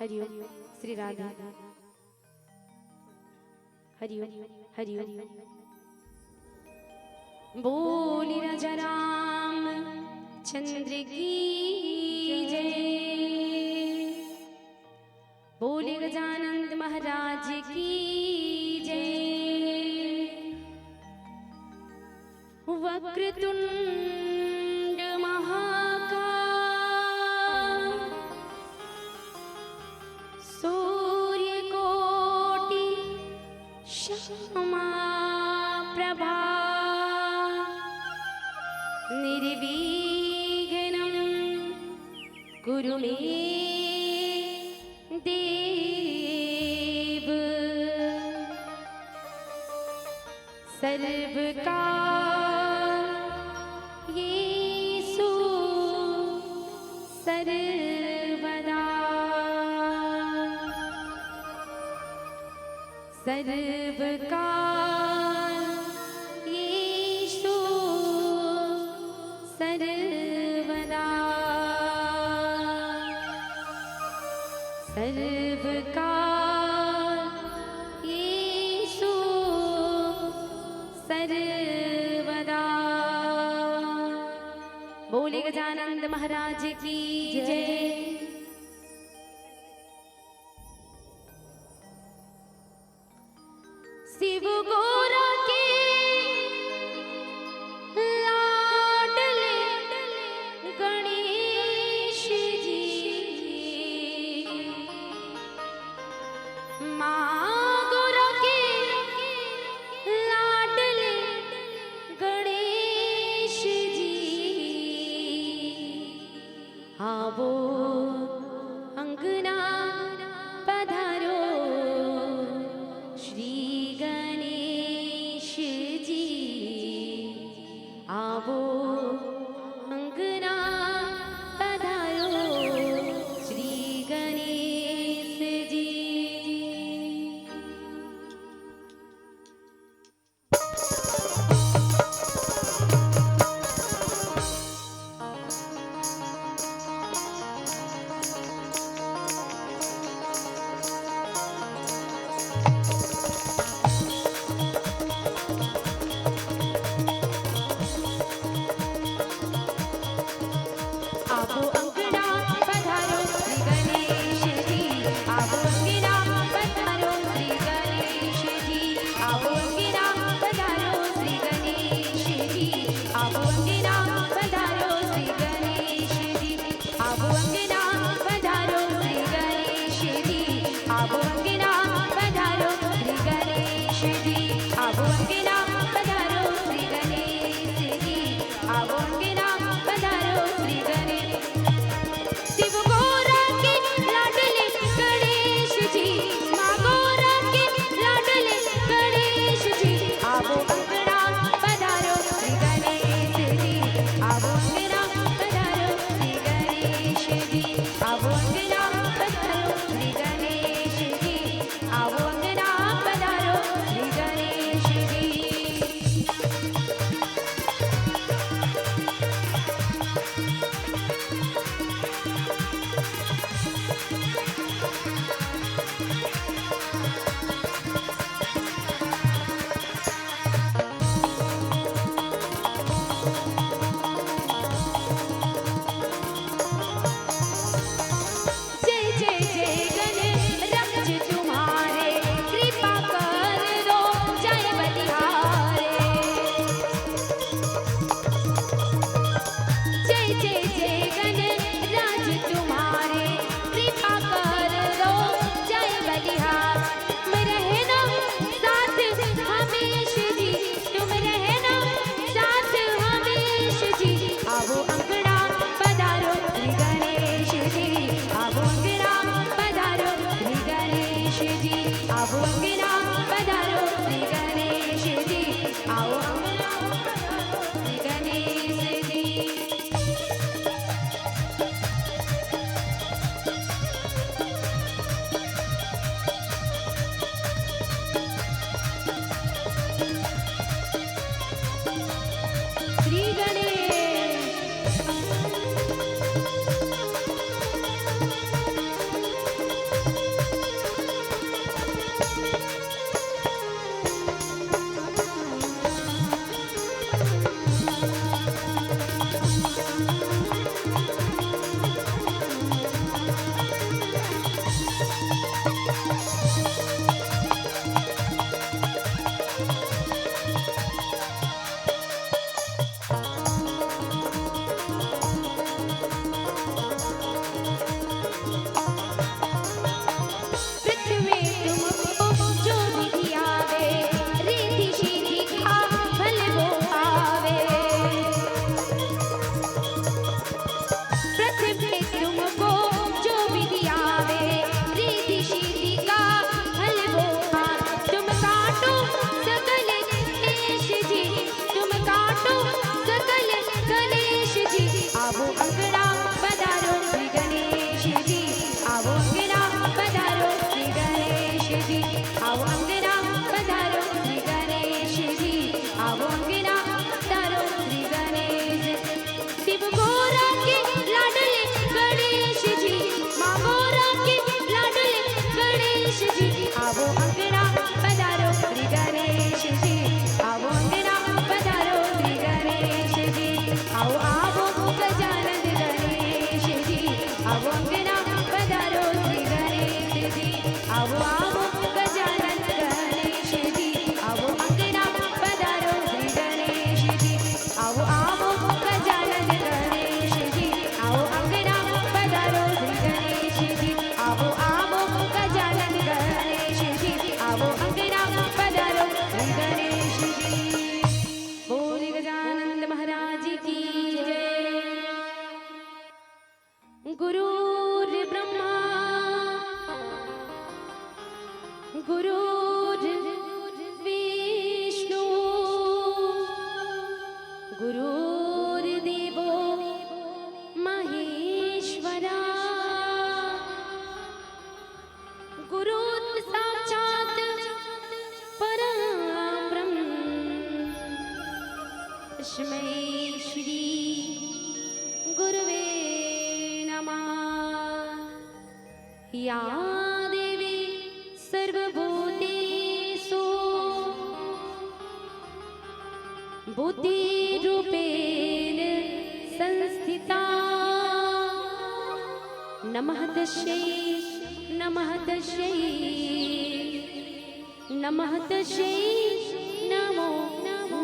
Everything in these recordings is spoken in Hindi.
हरिओम श्री राधा हरिओम हरिओम बोली राजा राम चंद्र की जय बोले गजानंद महाराज की जय वक्रतुंड महाकाय सूर्यकोटि समप्रभा निर्विघ्नं कुरु मे देव सर्वकार्येषु सर्वदा सर्वकार्येषु सर्वदा सर्वकार्येषु सर्वदा बोले गजानंद महाराज की जय। शिव गोरा के लाडले गणेश जी माँ गोरा के लाडले गणेश जी आवो अंगना पधारो श्री गणेश जी आवो अंगना पधारो श्री गणेश जी। आवो अंगना पधारो श्री गणेश जी आवो अंगना पधारो श्री गणेश जी आवो अंगना पधारो श्री गणेश जी आवो अंगना पधारो श्री गणेश जी आवो अंगना पधारो श्री गणेश जी आवो अंगना पधारो श्री गणेश जी आवो अंगना पधारो श्री गणेश जी आवो अंगना पधारो श्री गणेश। गुरुर्ब्रह्मा गुरुर्विष्णु गुरुर्देवो महेश्वरा गुरुः साक्षात् परब्रह्म तस्मै श्री गुरुवे नमः। या देवी सर्वभूतेषु बुद्धिरूपेण संस्थिता नमः तस्यै नमः तस्यै नमो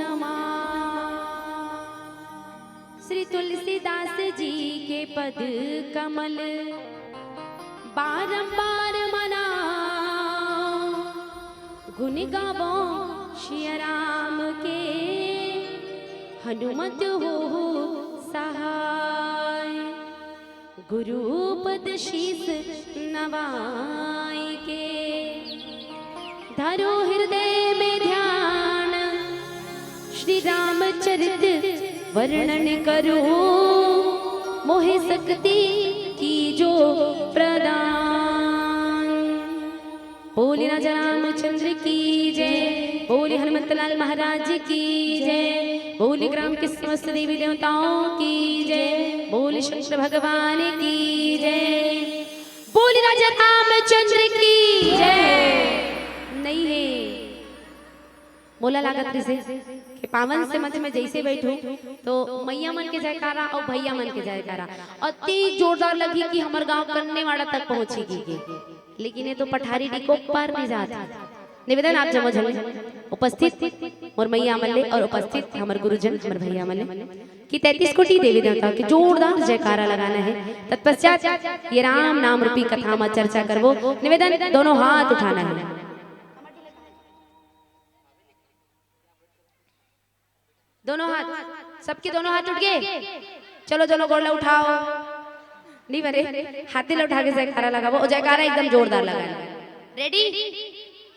नमः। श्री तुलसीदास जी के पद कमल बारंबार मना गुण गावो श्री राम के हनुमत हो सहाय गुरु पद शीस नवाय के धरो हृदय में ध्यान श्री रामचरित वर्णन करो मोहे शक्ति की जो प्रदान। बोले राजा रामचंद्र की जय, बोले हनुमंतलाल महाराज की जय, बोले ग्राम के समस्त देवी देवताओं की जय, बोले शंकर भगवान की जय, बोले राजा रामचंद्र की जय। नहीं है मोला लागत से कि पावन से मत में जैसे बैठू तो मैया मन के जयकारा और भैया मन के जयकारा अति जोरदार लगी कि हमारे गांव करने वाला तक पहुंचेगी, लेकिन ये तो पठारी डी को पार नहीं जाता। निवेदन आप जमो झल उपस्थित और मैया मल्ले और उपस्थित हमारे गुरुजन हमारे भैया मल्ले कि 33 कोटि देवी देवता के जोरदार जयकारा लगाना है। तत्पश्चात ये राम नाम रूपी कथा में चर्चा करवो। निवेदन दोनों हाथ उठाना है। दोनों हाथ, सबके दोनों हाथ उठ गए। चलो चलो गोला उठाओ। नहीं बरे हाथ दिल उठा के जयकारा लगाओ और जयकारा एकदम जोरदार लगाना। रेडी,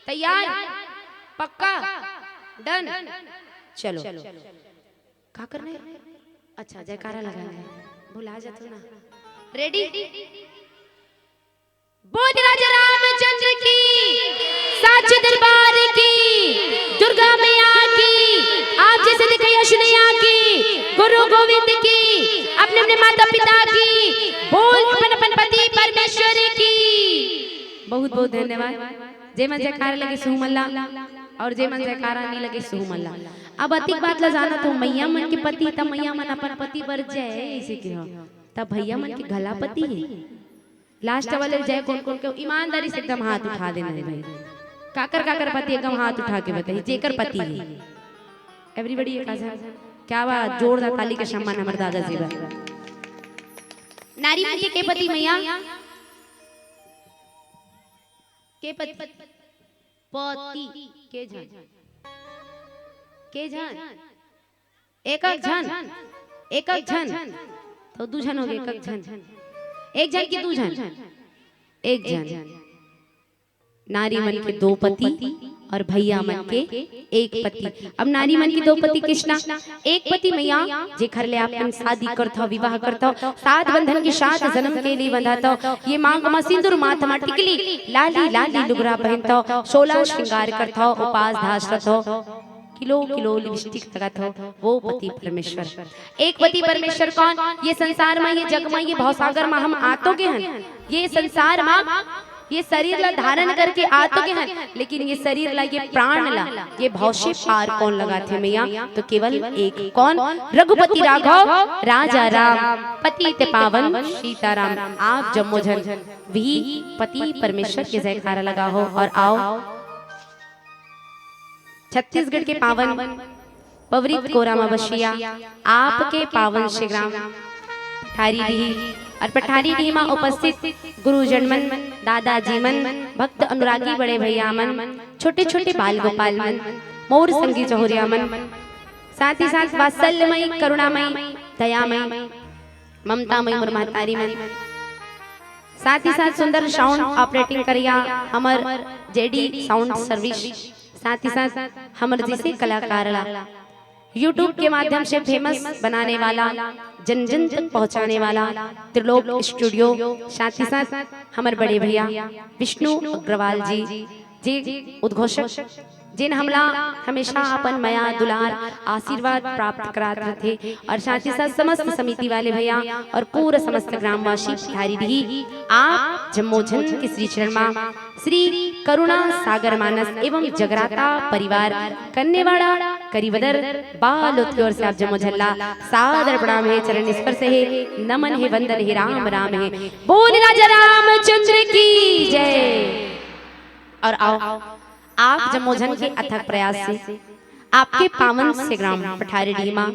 तैयार, पक्का, डन। चलो क्या करना है? अच्छा जयकारा लगाना है, भुला जाते ना। रेडी, बोल राजा रामचंद्र की, साच दरबार की, दुर्गा मैया की, आप जैसे दिखाई अशुनैया की, गुरु गोविंद की, अपने अपने माता पिता की, बोल अपन अपन पति परमेश्वर की। बहुत बहुत धन्यवाद। जय मन जयकारा लगे सुमल्ला और जय मन जयकारा नहीं लगे सुमल्ला। अब अधिक बात ला जाना तो मैया मन के पति तब मैया मन अपन पति बर जय ऐसे के हो तब भैया मन के गला पति है। लास्ट वाले जय कौन कौन के ईमानदारी से एकदम हाथ उठा देना है भाई। काकर पति एकदम हाथ उठा के बताइए जेकर पति है। एवरीबॉडी एक आजा क्या बात, जोरदार ताली के सम्मान हमारे दादाजी बा। नारी मन के पति मैया के पति पति के जन एक जन तो दू जन हो गए। एक जन की दू जन, एक जन नारी मन के दो पति और भैया मन के एक पति। अब नारी मन की दो पति कृष्णा, एक पति मैया जे घर ले आपन शादी करता विवाह करता सात बंधन के साथ जन्म के लिए बंधाता। ये मांग में सिंदूर माथ में टिकली लाली लाली लुगरा पहनता 16 श्रृंगार करता उपास धास रखता किलो किलो लिपस्टिक लगाता वो पति परमेश्वर। एक पति परमेश्वर कौन? ये संसार में ये जग में ये भवसागर में हम आतो के हैं। ये संसार में ये शरीर ला धारण करके आतो के हैं, लेकिन ये शरीर ला ये प्राण ला ये भवशे पार कौन लगाते मैया? तो केवल एक कौन? रघुपति राघव राजा राम पति ते पावन सीताराम। आप जम्मो झन भी पति परमेश्वर के जयकारा लगा हो और आओ छत्तीसगढ़ के पावन पवरित कोरामा बशिया आपके पावन श्री ग्राम पठारी डी और पठारी डी में उपस्थित गुरुजन मन, दादाजी मन, भक्त अनुरागी बड़े भैया मन, छोटे छोटे बाल गोपाल मन, मोर संगी चौरिया मन, साथ ही साथ वात्सल्यमयी करुणामयी दयामयी ममतामयी मोर महतारी मन, साथ ही साथ सुंदर साउंड ऑपरेटिंग करिया हमर जेडी साउंड सर्विस, साथ ही साथ हमर जैसे कलाकार यूट्यूब के माध्यम से फेमस बनाने वाला, जन जन तक पहुंचाने वाला त्रिलोक स्टूडियो, साथ ही साथ हमारे बड़े भैया विष्णु अग्रवाल जी उद्घोषक, जिन हमला हमेशा अपन माया दुलार आशीर्वाद प्राप्त कराते थे, और साथ ही साथ समस्त समिति वाले भैया और पूरा समस्त ग्रामवासी धारी रही आप जम्मोजन के श्री शर्मा श्री करुणा सागर मानस एवं जगराता परिवार कन्नेवाड़ा करीबदर बाल उत्योर से आप जम्मोझल्ला सादर प्रणाम है, चरण स्पर्श है, नमन है, वंदन है, राम राम है, बोल राजा रामचंद्र की जय। और आओ आप जम्मोजन के अथक प्रयास से आपके पावन से ग्राम पठारी डीमा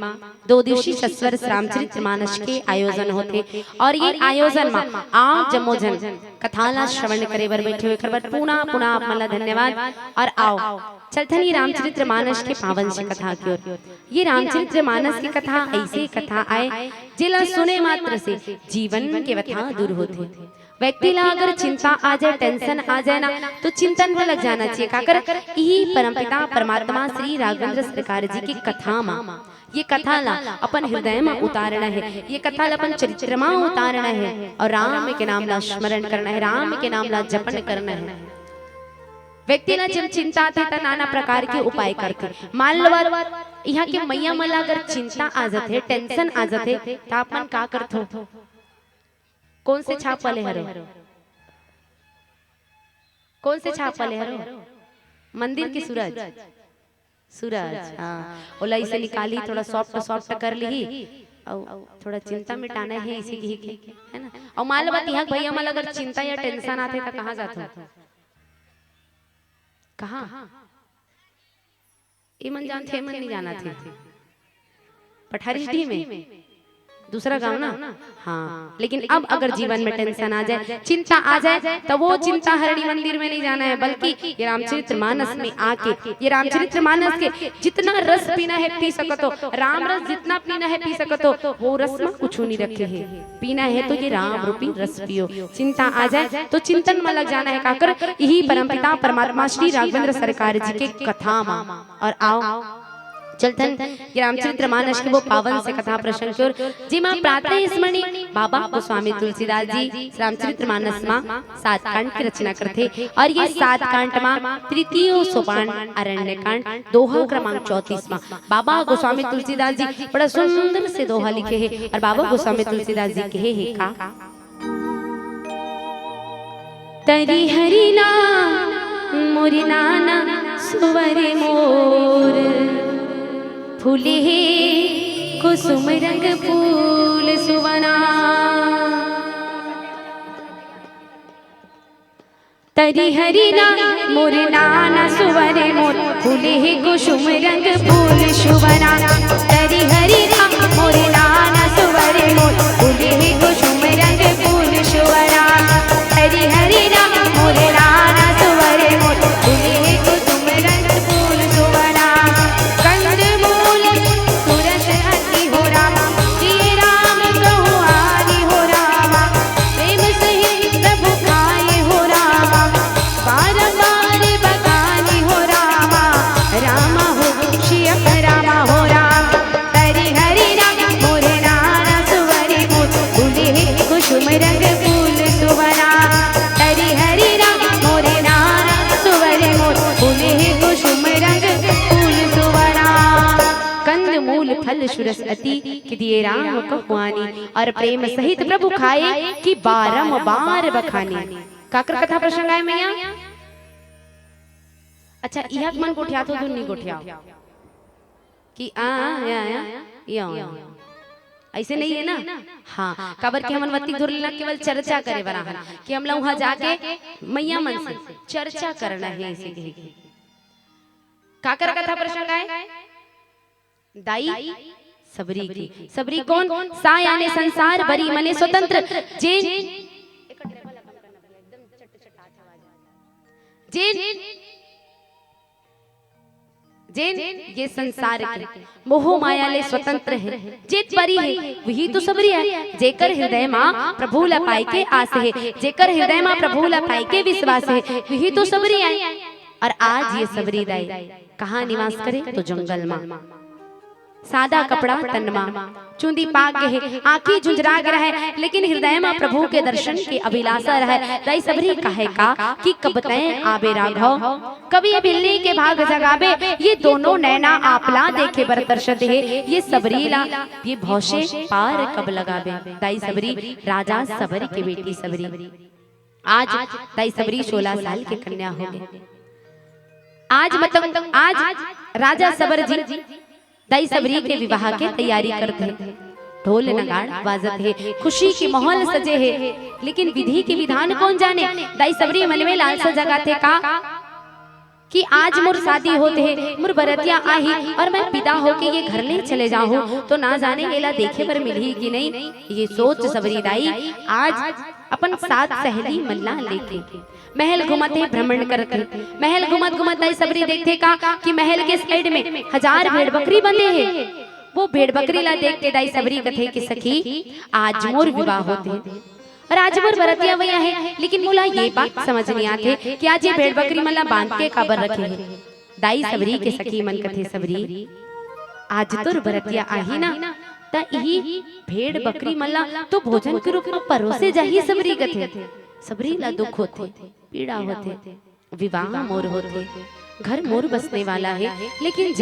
2 दिवसीय सस्वर रामचरित्र मानस के आयोजन होते, और ये आयोजन में आप जम्मोजन कथाला श्रवण करे बर बैठे हुए खबर पुना पुना आप मला धन्यवाद। और आओ चलथनी रामचरित्र मानस के पावन से कथा की ओर। ये रामचरित्र मानस की कथा ऐसी कथा आए जिला सुने मात्र से जीवन के व्यथा दूर होते। व्यक्ति ला अगर चिंता आ जाए, टेंशन आ जाए ना, तो चिंतन में लग जाना चाहिए। काकर यही परमपिता परमात्मा श्री राघवेंद्र सरकार जी की कथा मा, ये कथा ला अपन हृदय में उतारना है, ये कथा ला अपन चरित्र में उतारना है, और राम के नाम ला स्मरण करना है, राम के नाम ला जपन करना है। व्यक्ति ला जब चिंता आती तो नाना प्रकार के उपाय करते। मान लो यहाँ के मैया मला अगर चिंता आ जाते, टेंशन आ जाते, तो अपन का करते? कौन से छाप वाले हरो? कौन से छाप वाले हरो? मंदिर की सूरज, सूरज, हाँ, ओला इसे निकाली, थोड़ा सॉफ्ट सॉफ्ट कर ली, और थोड़ा चिंता मिटाना है इसी की, है ना। और मान लो बात यहाँ भैया मला अगर चिंता या टेंशन आते तो कहाँ जाते हो? कहाँ? ये मन जानते, मन नहीं जाना थे पठारी में दूसरा गांव ना, हाँ। लेकिन अब अगर जीवन में टेंशन आ जाए, चिंता आ जाए, तो वो चिंता हरणी मंदिर में नहीं जाना है, बल्कि ये रामचरित्र मानस में आके, ये रामचरित्र मानस के जितना रस पीना है पी सकते हो, राम रस जितना पीना है पी सकते हो, वो रस में कुछ नहीं रखे है, पीना है तो ये राम रूपी रस पियो। चिंता आ जाए तो चिंतन में लग जाना है, काकर यही परमपिता परमात्मा श्री राघवेंद्र सरकार जी के कथा मा। और आओ चलतन ये रामचरित्र मानस की वो पावन से कथा प्रसंग की ओर, जिमा प्रातः स्मरणीय बाबा गोस्वामी तुलसीदास जी रामचरित्र मानस मा 7 कांड की रचना करते, और ये 7 कांड मा तृतीय सोपान अरण्य कांड दोहा क्रमांक 34 मा बाबा गोस्वामी तुलसीदास जी बड़ा सुंदर से दोहा लिखे हैं। और बाबा गोस्वामी तुलसीदास जी कहे है का, तरी हरि नाम मोरि नाना सुवर मोर, फूले कुसुम रंग फूल सुवना, तरी हरि नाम मोर नाना सुवर मोर, फूले कुसुम रंग फूल सुवना, तरी हरि नाम मोर नाना सुवर मोर, फूले कुसुम रंग फूल सुवना, तरी हरि नाम मोर नाना सुवर मोर, फूले कुसुम रंग फूल सुवना, कंद मूल तुरस अति हो रामा, श्री राम कहूँ आदि हो रामा, प्रेम सहित प्रभु खाए हो रामा, बारंबार बखानी हो रामा, रामा हो शिव रामा हो राम, तरी हरि राम मोर नाना सुवर मोर, फूले कुसुम रंग फूल सुवना, तरी हरि राम मोर नाना सुवर मोर, फूले कुसुम रंग फूल सुवना, कंद मूल फल सुरस अति कि दिए राम कहुआनी, और प्रेम सहित प्रभु खाए कि बारंबार बखानी। काकर कथा प्रसंग आए मैया? अच्छा यह मन गोठिया तो धुन नहीं गोठिया कि या ऐसे नहीं है ना, हाँ। काबर के हमन वत्ती धुर लेना केवल चर्चा करे बराबर, कि हम लोग वहां जाके मैया मन से चर्चा करना है। इसे काकर कथा प्रसंग आए? दाई सबरी की। सबरी कौन? सा यानी संसार बरी मने स्वतंत्र, जेन ये संसार के मोह माया ले स्वतंत्र है, जेत परी है वही तो सबरी है। जेकर हृदय मां प्रभु ला पाई के आस है, जेकर हृदय मां प्रभु ला पाई के विश्वास है, वही तो सबरी है। और आज ये सबरी दाई कहाँ निवास करे तो जंगल मां, सादा कपड़ा तनमा चुंदी पाग है, आंखी झुंझरा रहे, लेकिन हृदय में प्रभु के दर्शन की अभिलाषा रहे। दाई सबरी कहे का कि कब तय आबे राघव, कभी ये बिल्ली के भाग जगाबे, ये दोनों नैना आपला देखे बर तरसत है, ये सबरी ला ये भौशे पार कब लगाबे। दाई सबरी राजा सबर की बेटी सबरी, आज दाई सबरी 16 साल की कन्या हो गई। आज मतलब आज राजा सबर जी दाई सबरी के विवाह के तैयारी करते हैं, ढोल नगाड़ बाजत है, खुशी की माहौल सजे है, लेकिन विधि के विधान कौन जाने। दाई सबरी मन में लालसा जगाते का कि आज मोर शादी होते है, मोर बरतिया आही और मैं पिता होके ये घर ले चले जाऊं तो ना जाने एला देखे पर मिली कि नहीं। ये सोच सबरी दाई आज अपन साथ सहेली मल्ला लेके महल घुमते भ्रमण करते, महल घुमत घुमत दाई सबरी देखते का कि महल के साइड में 1000 भेड़ बकरी बंधे हैं। वो भेड़ बकरी ला देख के दाई सबरी कथे कि सखी आज मोर विवाह होते और आज मोर बरतिया वैया है, लेकिन मोला ये बात समझ नहीं आते कि आज ये भेड़ बकरी मला बांध के काबर रखे है। दाई सबरी के सखी मन कथे सबरी आज तोर बरतिया आही ना ता यही भेड़ बकरी मल्ला तो भोजन के रूप में परोसे जाही। सबरी कथे सबरी ला दुख होते, पीड़ा होते, विवाह मोर होते, घर मोर बसने वाला है, लेकिन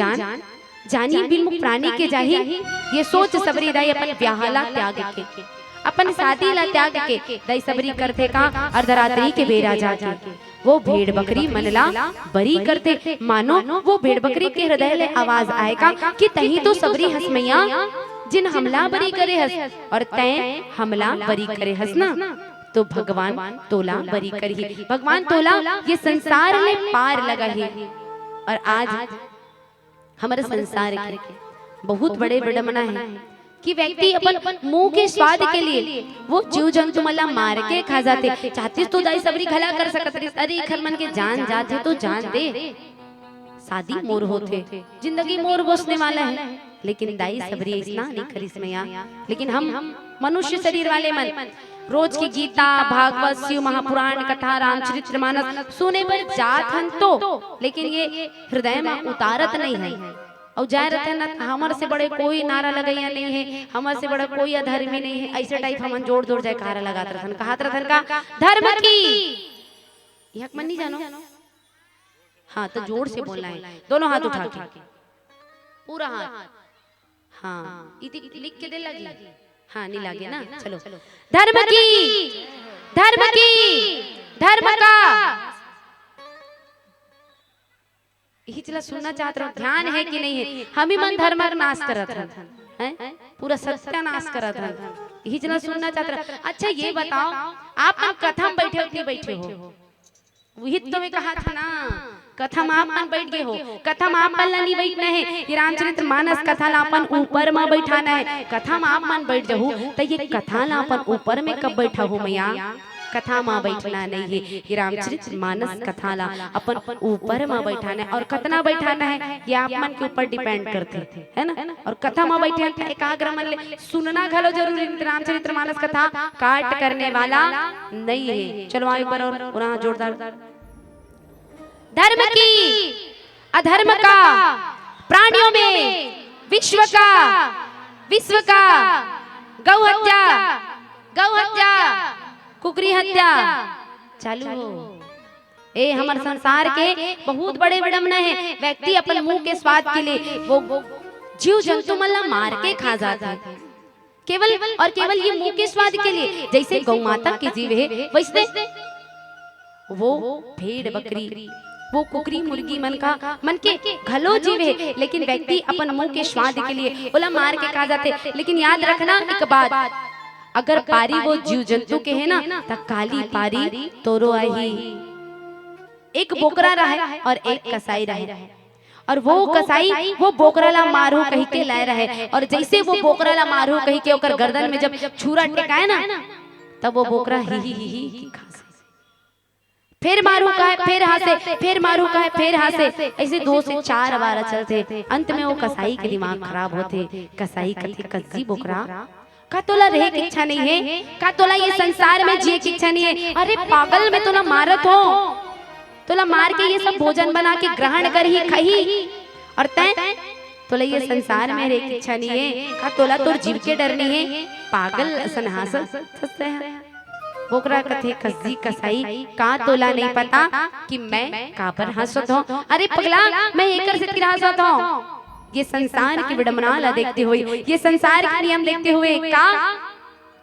जानी बिन प्राणी के जाही। ये सोच सबरी दाई अपन ब्याहला त्याग के, अपन शादी ला त्याग के दाई सबरी करते का अर्धरात्रि के बेरा जाके वो भेड़ बकरी मनला बरी करते। मानो वो भेड़ बकरी के हृदय ले आवाज आएगा कि तही तो सबरी हसमैया जिन हमला बरी करे हस और तय हमला बरी करे हस ना, तो भगवान तोला बरी करी। भगवान तोला ये संसार में पार लगा है। और आज हमारे संसार के बहुत बड़े विडंबना है कि व्यक्ति अपन मुंह के स्वाद के लिए वो जीव जंतु मला मार के खा जाते। चाहती तो दाई सबरी खला कर सकत रही, अरे खर मन के जान जाते तो जान दे, शादी मोर होते, जिंदगी मोर बसने वाला है, लेकिन दाई सबरी इतना नहीं करिश्मया। लेकिन हम मनुष्य शरीर वाले मन रोज की गीता भागवत शिव महापुराण कथा रामचरितमानस सुने पर जात हन तो, लेकिन ये हृदय में उतारत नहीं है। और जा रहते ना हमारे से बड़े कोई नारा लगाया नहीं है, हमारे से बड़ा कोई अधर्मी नहीं है, ऐसे टाइप हम जोड़ जोड़ जाए कहारा लगाते रहन, कहात रहन का धर्म की यह मन नहीं जानो। हाँ तो जोर से बोलना है, दोनों हाथ उठा के पूरा हाथ, हाँ लिख के दे लगी, हाँ नहीं लगे ना, चलो धर्म की, धर्म की, धर्म का यही चला सुनना चाहते रहो। ध्यान है कि नहीं है, हम ही मन धर्म का नाश करत हैं, पूरा सत्यानाश करत हैं, यही चला सुनना चाहते रहो। अच्छा ये बताओ आप मन कथा में बैठे हो कि बैठे हो? वही तो मैं कहा था ना, कथा में आप मन बैठ गए हो, कथा में आप मन नहीं बैठना है, ये रामचरितमानस कथा ला अपन ऊपर में बैठाना है। कथा में आप मन बैठ जाओ तो ये कथा ला अपन ऊपर में कब बैठा हो मैया? कथा में बैठना नहीं है, ये रामचरितमानस कथा ला अपन ऊपर में बैठाना है। और कितना बैठाना है ये आप मन के ऊपर डिपेंड करते है ना। और कथा में बैठे हैं एकाग्र मन ले सुनना घलो जरूरी, रामचरितमानस कथा काट करने वाला नहीं है। चलो आगे पर और जोरदार धर्म की, अधर्म का, प्राणियों में विश्व का गौ हत्या, कुकरी हत्या चालू हो। ए हमारे संसार के बहुत बड़े विडंबना है। व्यक्ति अपन मुंह के स्वाद के लिए वो जीव जंतु मल्ला मार के खा जाता है, केवल ये मुंह के स्वाद के लिए। जैसे गौ माता के जीव है वैसे वो भेड़ बकरी वो कुकरी मुर्गी मन के घलो जीव है, लेकिन व्यक्ति अपन मुंह के स्वाद के लिए बोला मार के खा जाते। लेकिन याद रखना एक बात, अगर पारी वो जीव जंतु के है ना तो काली पारी तोरो आई। एक बोकरा रहे और एक कसाई रहे, और वो कसाई वो बोकरा ला मारू कही के लाए रहे। और जैसे वो बोकरा ला मारू कही के ओकर गर्दन में जब छुरा टेकाए ना, तब वो बोकरा ही खा फिर मारू का है, फिर हासे, फिर मारू का है, फिर हासे। ऐसे 2 से 4 बार चलते। अंत में वो कसाई के दिमाग खराब होते। कसाई कथे कच्ची बोकरा का तोला रहे की इच्छा नहीं है, का तोला ये संसार में जिए की इच्छा नहीं है। अरे पागल, मैं तोला मारत हो, तोला मार के ये सब भोजन बना के ग्रहण कर ही खही, और तय तोला ये संसार में रहे की इच्छा नहीं है, का तोला तोर जीव के डर नहीं है। पागल असन हंसते हैं। बोकरा कथे कस्सी कसाई का तोला नहीं पता कि मैं का पर हंसत हूँ। अरे पगला, मैं एकर से तिरा हंसत हूँ। ये संसार की विडंबना देखते हुए, ये संसार के नियम देखते हुए का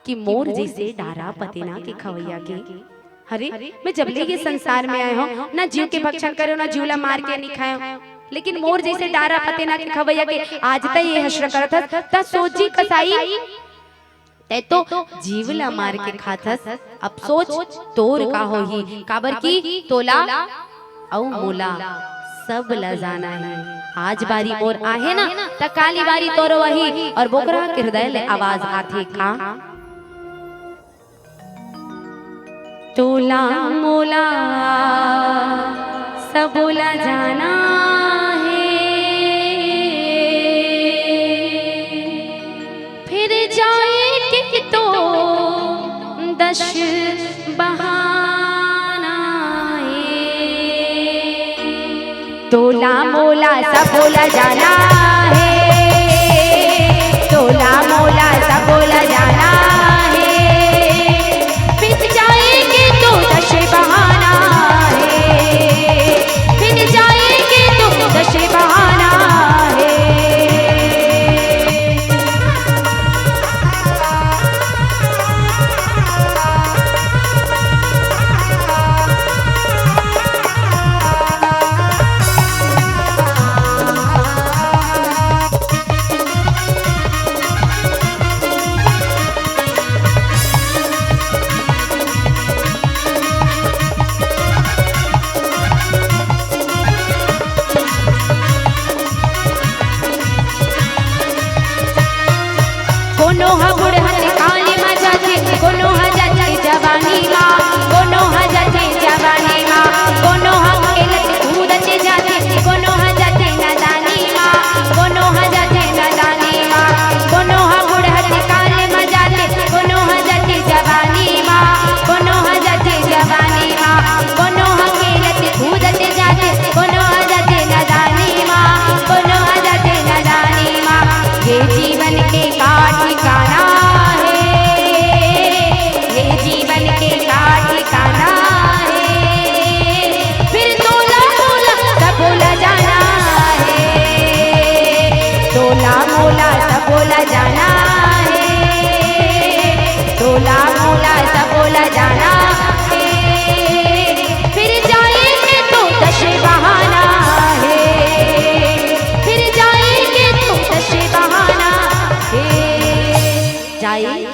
कि मोर जैसे डारा पतेना के खवैया के। अरे मैं जब ले ये संसार में आया हूँ, ना जीव के भक्षण करो, ना जीवला मार के नहीं खाए, लेकिन मोर जैसे डारा पतेना के खवैया के आज तक ये हश्र करत था। सोची कसाई ते तो जीवला मार के खाथस, अब सोच तोर का होही। काबर की तोला औ मोला सब ला जाना है। आज बारी मोर आहे ना त काली बारी तोरो वही। और बोकरा के हृदय ले आवाज आथे का तोला मोला सब ला जाना है। फिर जाए कि तो 10 बहाना है। तोला मोला सब बोला जाना है, तोला मोला सब बोला जाना है। फिर जाएंगे तो 10 बहाना है, फिर जाएंगे तो 10 बहाना है।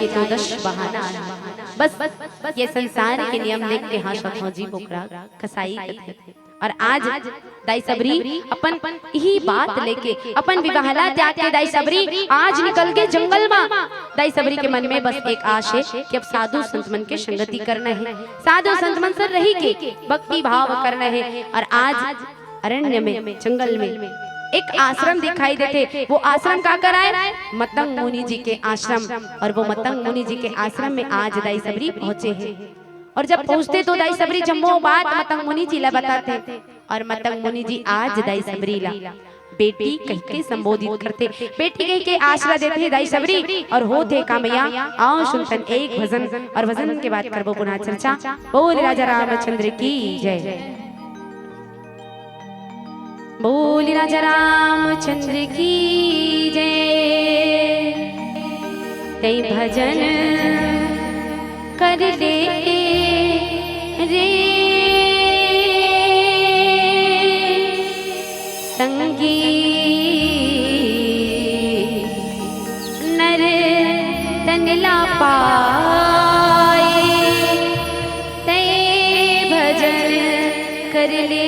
तो 10 बहाना। बस ये संसार के नियम देख के हंसत हो जी बोकरा कसाई कथे। और आज दाई सबरी अपन यही बात लेके अपन विवाहला त्याग के दाई सबरी आज निकल के जंगल में। दाई सबरी के मन में बस एक आश है कि अब साधु संत मन के संगति करना है, साधु संत मन से रही के भक्ति भाव करना है। और आज अरण्य में जंगल में एक आश्रम दिखाई देते। वो आश्रम का कराए मतंग मुनि जी के आश्रम। और वो मतंग मुनि जी के आश्रम में आज दाई सबरी पहुंचे हैं। और जब पहुंचते तो दाई सबरी जम्मो बात मतंग मुनि जी ला बताते। और मतंग मुनि जी आज दाई सबरी ला बेटी कह के संबोधित करते, बेटी कह के आश्रय देते दाई सबरी। और होते कामया आओ सुनतन एक भजन, और भजन के बाद करबो पुनः चर्चा। बोल राजा रामचंद्र की जय, बोल राजा रामचंद्र की जय। कई भजन कर ले रे संगी नर तनला पाए। तय भजन कर ले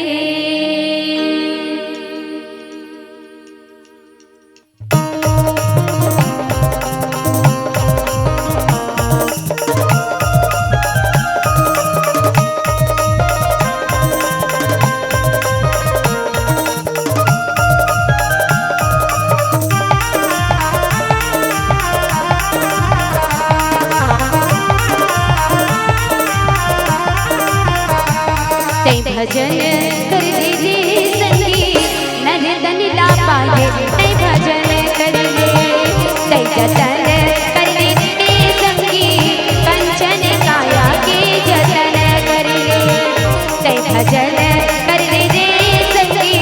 भजन कर ले रे संगी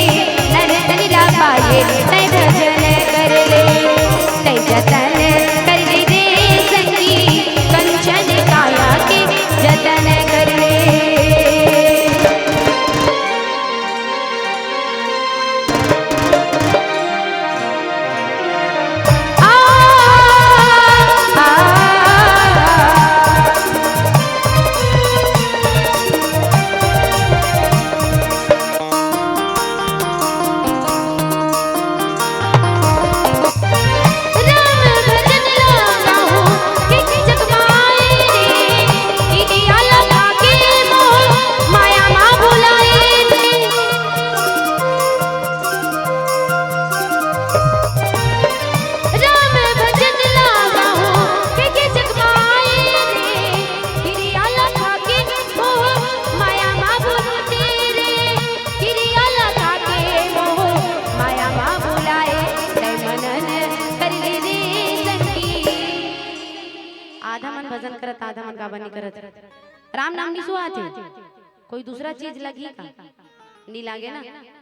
नर्तन ला पाए तय भजन कर ले तय जतन कर ले रे संगी कंचन काया के जतन कर ले भजन करत आधा मन गावा नहीं करत राम नाम नहीं सुहाते कोई दूसरा चीज लगी का नहीं लागे ना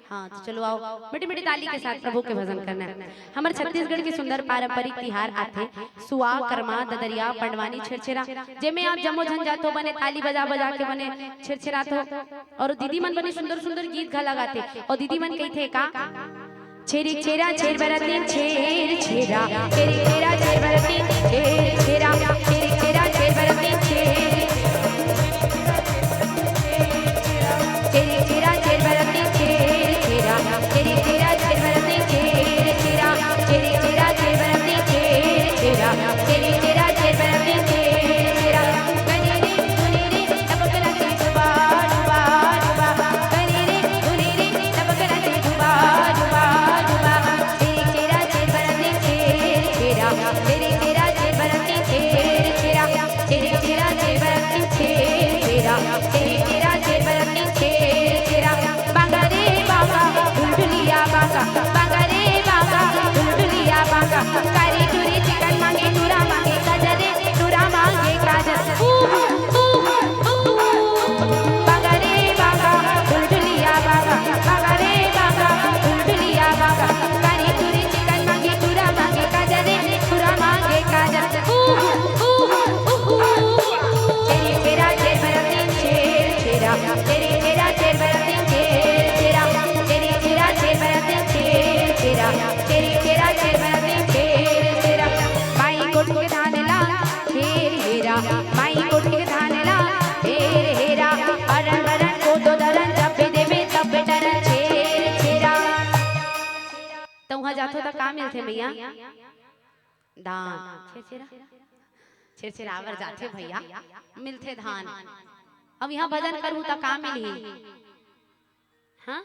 हाँ तो चलो आओ मीठी मीठी ताली के साथ प्रभु के भजन करना है हमारे छत्तीसगढ़ के सुंदर पारंपरिक तिहार आथे सुआ कर्मा ददरिया पंडवानी छिरछिरा जेमे आप जमो झंझातो बने ताली बजा बजा के बने छिरछिरात हो और दीदी मन बने सुंदर सुंदर गीत गा लगाते और दीदी मन कही थे का छेरी छेरा छेर बरतीन छेर छेरा छेरी छेरा छेर बरतीन छेर छेरा छेरी छेरा छेर बरतीन छेर छेरी छेरा छेर बरतीन छेर छेरा छेरी छेरा छेर बरतीन छेर छेरा छेरी छेरा छेर बरतीन छेर छेरा छेरी छेरा छेर बरतीन छेर छेरा कनी रे सुनी रे तबकला से डुबा डुबा डुबा कनी रे सुनी रे तबकला से डुबा डुबा तेरे तेरा जे बरती छेर छेरा तेरे तेरा जे बरती छेर छेरा तेरे तेरा जे बरती छेर छेरा बांगा रे बांगा दुलदुलिया बांगा बांगा रे बांगा दुलदुलिया बांगा कारी टूरी चिकन मांगे टूरा मांगे गजरे टूरा मांगे गाजर बांगा रे बांगा दुलदुलिया बांगा बांगा रे बांगा दुलदुलिया बांगा कारी टूरी चिकन मांगे टूरा मांगे गजरे तेरी तेरा छेर बरतीन छेर छेरा तेरी तेरा छेर बरतीन छेर छेरा तेरी तेरा छेर बरतीन छेर छेरा माई कोट के धान ला छेर हेरा माई कोट के धान ला छेर हेरा अरन बरन को तो दरन जब देवे तब डरन छेर छेरा तो वहां जातो त का मिलथे भैया धान छेर छेरा छेर छेरा आवर जाथे भैया मिलथे धान अब यहाँ भजन करूँ तो का मिली हाँ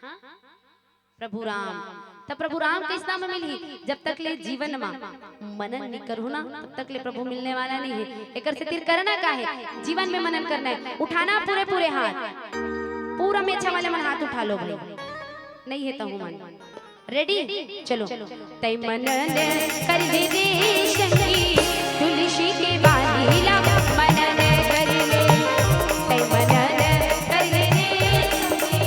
प्रभु राम तब प्रभु राम किस नाम में मिली जब तक ले जीवन में मनन नहीं करूँ ना तब तक ले प्रभु मिलने वाला नहीं है एक से तीर करना का है जीवन में मनन करना है उठाना पूरे पूरे हाथ पूरा मेछा वाले मन हाथ उठा लो भाई नहीं है तो मन रेडी चलो तय मनन कर दे रे संगी तुलसी के बालीला मनन कर ले तय मनन कर ले रे संगी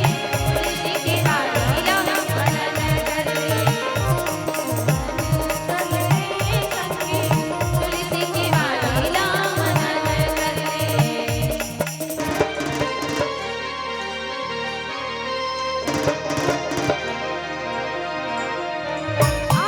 तुलसी के बालीला मनन कर ले संगी तुलसी के बालीला मनन कर ले आ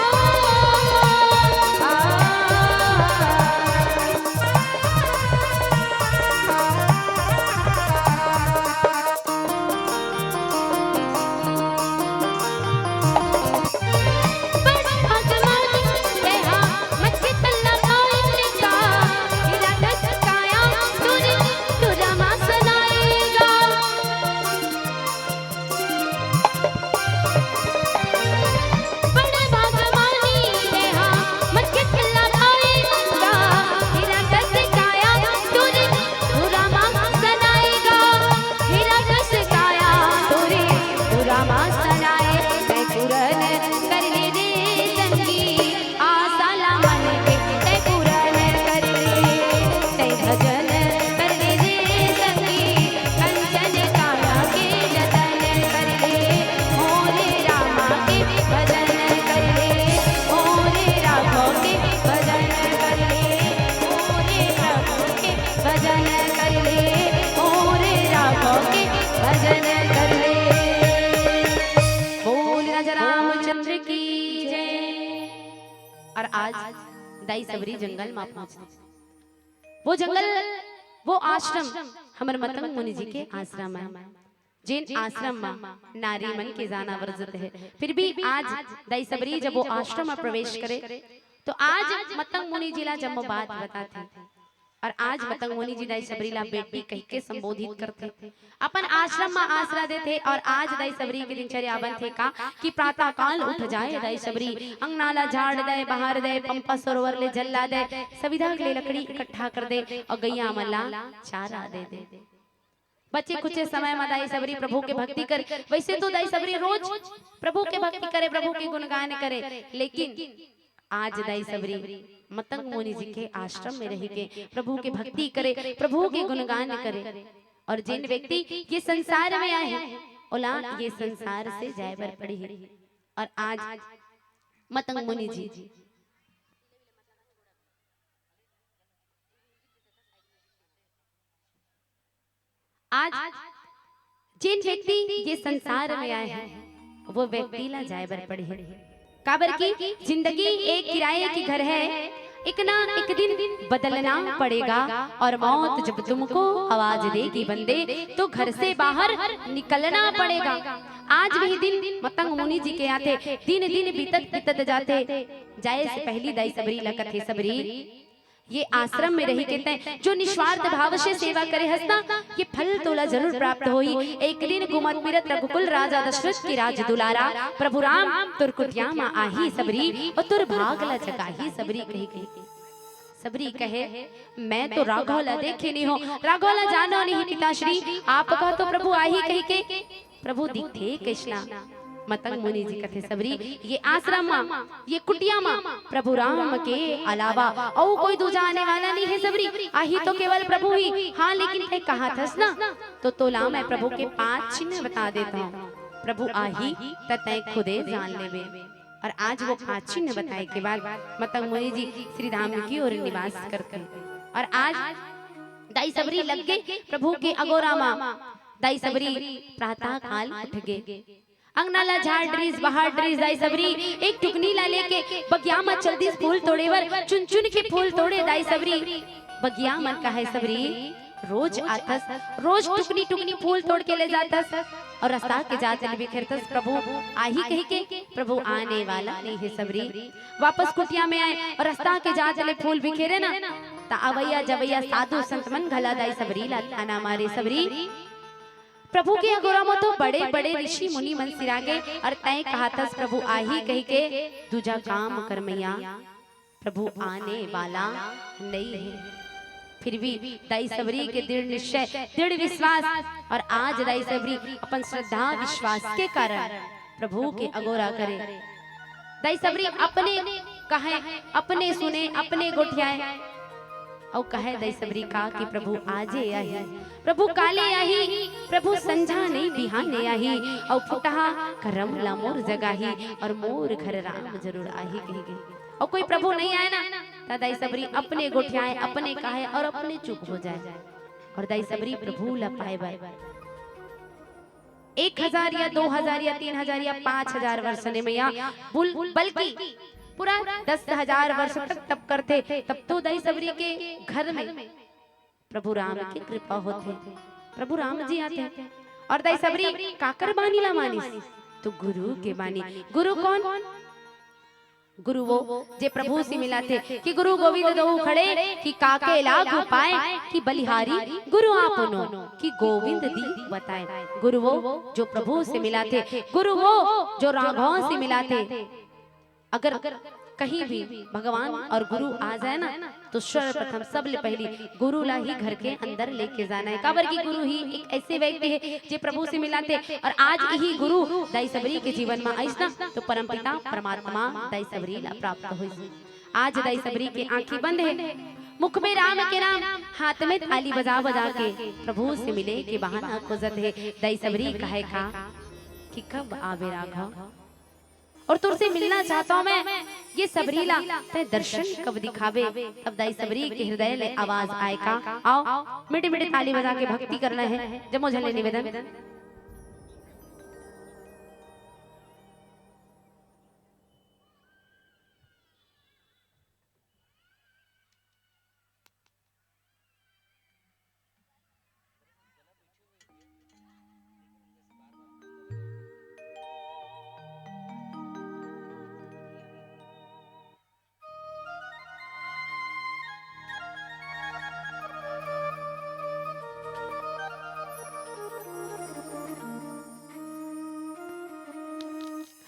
आज दाई सबरी जंगल में पहुंचे। वो जंगल, वो आश्रम हमर मतंग मुनि जी के आश्रम है, जिन आश्रम में नारी मन के जाना वर्जित है। फिर भी आज दाई सबरी जब वो आश्रम में प्रवेश करे तो आज मतंग मुनि जी ला जब बात बताते और आज मतंग मुनि जी दाई सबरी ला बेटी कह के संबोधित करते, अपन आश्रम में आसरा देते। और आज दाई सबरी के दिनचर्या बन थे का कि प्रातः काल उठ जाए दाई सबरी, अंगनाला झाड़ दे, बाहर दे, पंपा सरोवर ले जल्ला दे, सविधा के लिए लकड़ी इकट्ठा कर दे और गैया मल्ला चारा दे दे। बच्चे कुछ समय में दाई सबरी प्रभु के भक्ति करे। वैसे तो दाई सबरी रोज प्रभु के भक्ति करे, प्रभु के गुणगान करे, लेकिन आज दाई सबरी मतंग मुनि जी के आश्रम में रह के प्रभु के भक्ति करे, प्रभु के गुणगान करे। और जिन व्यक्ति ये संसार में आए हैं ओला ये संसार से जाए बर पड़ी है। और आज मतंग मुनि जी आज जिन व्यक्ति ये संसार में आए हैं वो व्यक्ति ला जाए बर पड़ी है। काबर की जिंदगी एक किराए की घर है, एक ना एक दिन बदलना पड़ेगा और मौत जब तुमको आवाज देगी बंदे तो घर से बाहर निकलना पड़ेगा। आज वही दिन मतंग मुनि जी के आते, दिन दिन बीतत बीतत जाते। जाए से पहली दाई सबरी लकत है सबरी ये आश्रम में रही कहते हैं जो निस्वार्थ भाव से सेवा करे हंसना ये फल तोला जरूर प्राप्त होई। एक दिन घुमत फिरत रघुकुल राजा दशरथ की राज दुलारा प्रभु राम तुर कुटिया मा आही सबरी और तुर भाग ला जगाही सबरी कही गई। सबरी कहे मैं तो राघव ला देखे नहीं हो, राघव ला जानो नहीं पिताश्री, आपका तो प्रभु आही कही के प्रभु दिखे कृष्णा। मतंग मुनि जी कथे सबरी ये आश्रम में ये कुटिया में प्रभु राम के अलावा और कोई दूजा आने वाला नहीं है सबरी, आही तो केवल प्रभु ही। हाँ लेकिन ते कहा थस ना तो तोला मैं प्रभु के 5 चिन्ह बता देता हूँ, प्रभु आही तय खुदे जान लेवे। और आज वो 5 चिन्ह बताए के बाद मतंग मुनि जी श्री धाम की ओर निवास करते। और आज दाई सबरी लग गए प्रभु के अगोरा माँ। दाई सबरी प्रातः काल उठ गए, अंगनाला झाड़ ड्रीज बाहर ड्रीज दाई सबरी एक टुकनी ला लेके बगिया में चलती फूल तोड़े वर चुन चुन के फूल तोड़े दाई सबरी। बगिया मन का है सबरी रोज आतस, रोज टुकनी टुकनी फूल तोड़ के ले जातस और रास्ता के जाते बिखेरतस प्रभु आही कही के प्रभु आने वाला नहीं है सबरी। वापस कुटिया में आए और रास्ता के जाते फूल बिखेरे ना ता अवैया जवैया साधु संत मन घला दाई सबरी लाना मारे सबरी। प्रभु के अगोरा में तो बड़े बड़े ऋषि मुनि मन सिरा गए और तय कहा था प्रभु आही कही के दूजा काम कर मैया प्रभु आने वाला नहीं है। फिर भी दाई सबरी के दृढ़ निश्चय दृढ़ विश्वास और आज दाई सबरी अपन श्रद्धा विश्वास के कारण प्रभु के अगोरा करे। दाई सबरी अपने कहे अपने सुने अपने गोठियाए और कहे दाई सबरी का कि प्रभु आजे आही, प्रभु काले आही, प्रभु संझा नहीं बिहाने आही और फुटहा करम ला मोर जगाही और मोर घर राम जरूर आही कही गई। और कोई प्रभु नहीं आए ना दाई सबरी अपने गोठियाए अपने कहे और अपने चुप हो जाए। और दाई सबरी प्रभु ला पाए बार 1000 या 2000 या 3000 या 5000 वर्ष ने मैया बल्कि पूरा 10,000 वर्ष तक तप करते तब तो दाई सबरी के घर में प्रभु राम की कृपा होती, प्रभु राम जी आते। और दाई सबरी काकर बानी ला मानिस तो गुरु के बानी। गुरु कौन? गुरु वो जे प्रभु से मिला थे कि गुरु गोविंद दो खड़े कि काके लागू पाए कि बलिहारी गुरु आपनो कि गोविंद दी बताए। गुरु वो जो प्रभु से मिला थे, गुरु वो जो राघव से मिला थे। अगर कहीं भी भगवान और गुरु आ जाए ना तो सर्वप्रथम सबले पहली गुरु ला ही घर के अंदर लेके जाना है। काबर की गुरु ही एक ऐसे व्यक्ति है जो प्रभु से मिलाते और आज यही गुरु दाई सबरी के जीवन में आइस ना तो परमपिता परमात्मा दाई सबरी ला प्राप्त हुई। आज दाई सबरी के आंखें बंद है, मुख में राम के नाम, हाथ में थाली बजा बजा के प्रभु से मिले के बहाना खोजत है। दाई सबरी कहे का कि कब आवे राघव और तुरसे मिलना चाहता हूँ मैं, ये सबरी ला ते दर्शन कब दिखावे। तब दाई सबरी के हृदय ले आवाज आए का आओ मिटे मिटे ताली बजा के भक्ति करना है। जमो झले निवेदन।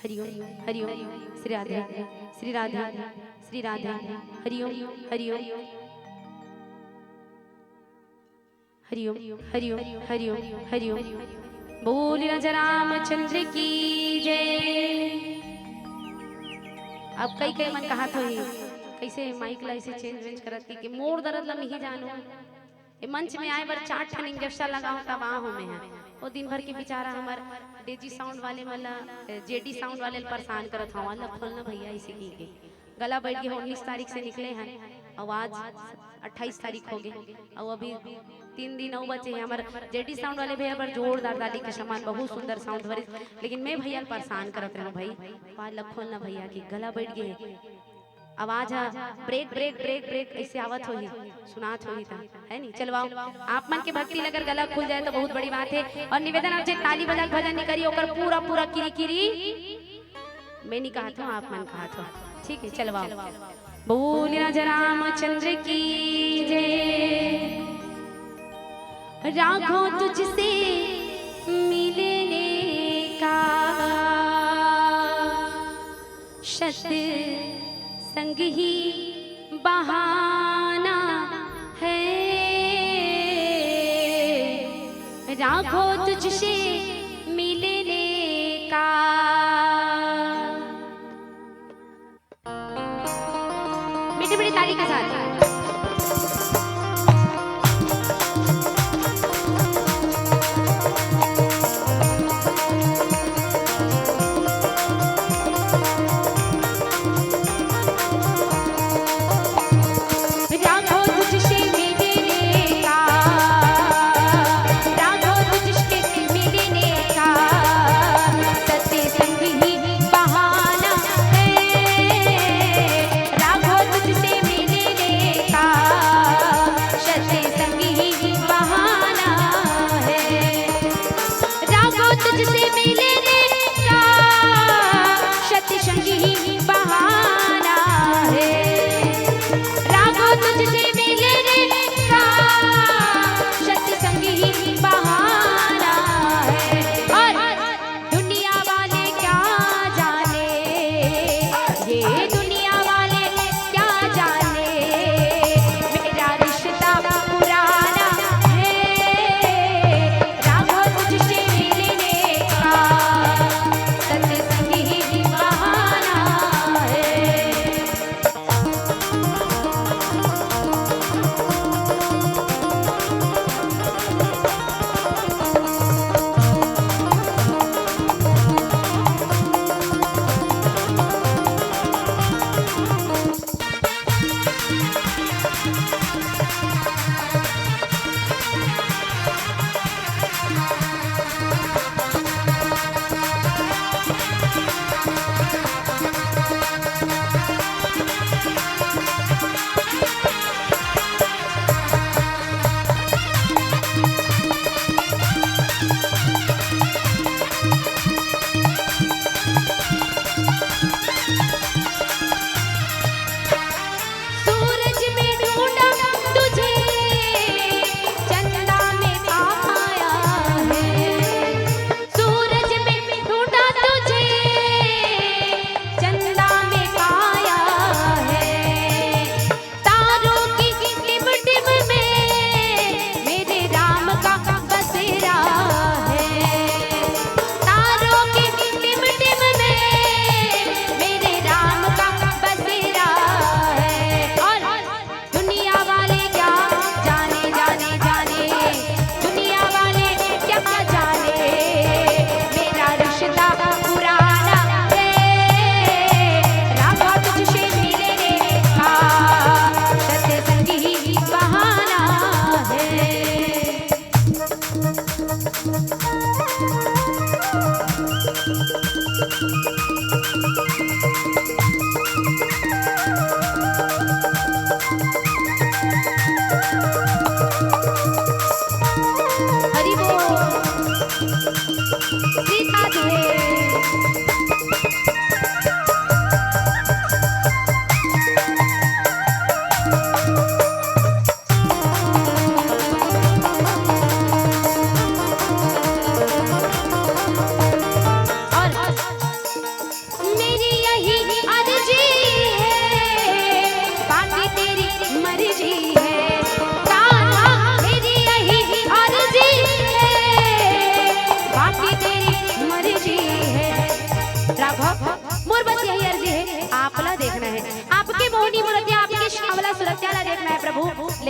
हरिओम हरिओम श्री राधे श्री राधे श्री राधे हरिओम हरिओम हरिओम हरिओम हरिओम हरिओम बोल राजा रामचंद्र की जय। अब कई कई मन कहा था कैसे माइक ला ऐसे चेंज वेंज करती कि मोर दर्द ला नहीं जानो ये मंच में आए बार 4 ठन इंजेक्शन लगाओ तब आ हो में है वो दिन भर के बेचारा हमार डेजी साउंड वाले वाला जेडी साउंड वाले परेशान करत हवा ला खोलना भैया इसे की गला बैठ के 19 तारीख से निकले हैं आवाज 28 तारीख हो गए और अभी 3 दिन और बचे हैं। हमारे जेडी साउंड वाले भैया पर जोरदार दादी के समान बहुत सुंदर साउंड भरे लेकिन मैं भैया परेशान करत रहूं भाई आवाज खोलना भैया की गला बैठ गए आवाज ब्रेक ब्रेक ब्रेक ब्रेक ऐसे आवत होही सुनात होही था है नहीं। चलवाओ आप मन के भक्ति लगर गला खुल जाए तो बहुत बड़ी बात है और निवेदन आपसे ताली बजा भजन नहीं करिए ओकर पूरा पूरा किरी किरी मैं नहीं कहा था आप मन कहा था ठीक है। चलवाओ बोल राजा रामचंद्र की जय। राघो तुझसे मिलने का शत संग ही बहाना है राघो तुझसे मिलने का। मीठी मीठी ताली के साथ मिलने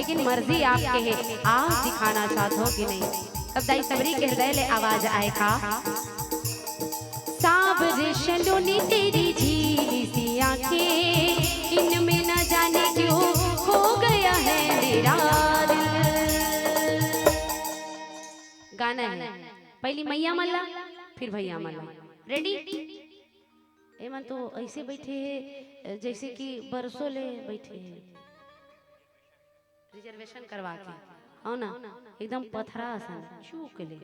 लेकिन मर्जी आपके है, आप दिखाना चाहते हो कि नहीं। तब दाई सबरी के हृदय ले आवाज आए का, साबर शलोनी तेरी झीली सी आंखें, इनमें न जाने क्यों खो गया है मेरा दिल। गाना है पहली मैया मल्ला फिर भैया मल्ला। रेडी? एमन तो ऐसे बैठे हैं जैसे कि बरसों ले बैठे हैं, रिजर्वेशन करवा के, हो ना, एकदम पथरा आसन चूक ले।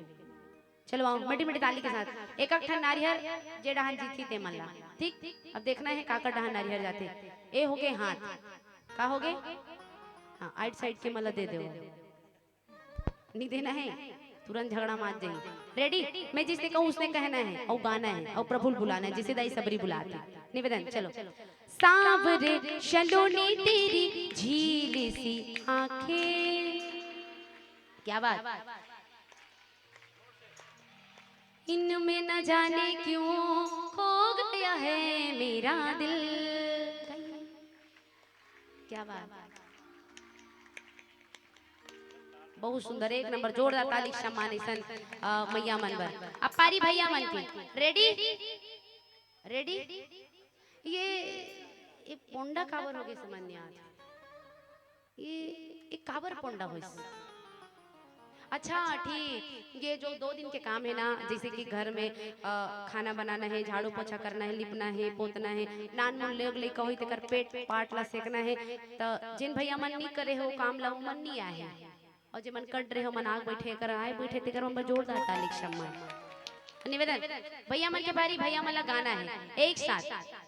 चलो आओ मिट्टी मिट्टी ताली के साथ। एक एक ठन नारियर जे डहान जीती ते मल्ला। ठीक, अब देखना है काकर डहान नारियर जाते। ए हो गए हाथ, का हो गए? हाँ, आइट साइड के मल्ला दे दो, नहीं देना है तुरंत झगड़ा मार जाएगी। रेडी? मैं जिसने कहूँ उसने कहना है और गाना है और प्रभु बुलाना है, जिसे दाई सबरी बुलाते। निवेदन चलो। सांवरे शलोनी तेरी झीली सी आंखें, क्या बात, इनमें न जाने क्यों खो गया है मेरा दिल। क्या बात, बहुत सुंदर, एक नंबर, जोरदार ताली सम्मान सन मैया मन बर। अब पारी भैया मन की। रेडी? रेडी? ये पोंडा काबर हो गए समझ नहीं आता, ये काबर पोंडा हो। अच्छा ठीक, ये जो 2 दिन के काम है ना, जैसे कि घर में खाना बनाना है, झाड़ू पोछा करना है, लिपना है, पोतना है, नान मुन ले ले कहोई ते कर पेट पाट ला सेकना है, तो जिन भैया मन नहीं करे हो काम ला मन नहीं आए, और जे मन कट रहे हो मन आग बैठे कर आए बैठे ते कर मन जोरदार ताली सम्मान। निवेदन भैया मन के बारी, भैया मन ला गाना है एक साथ।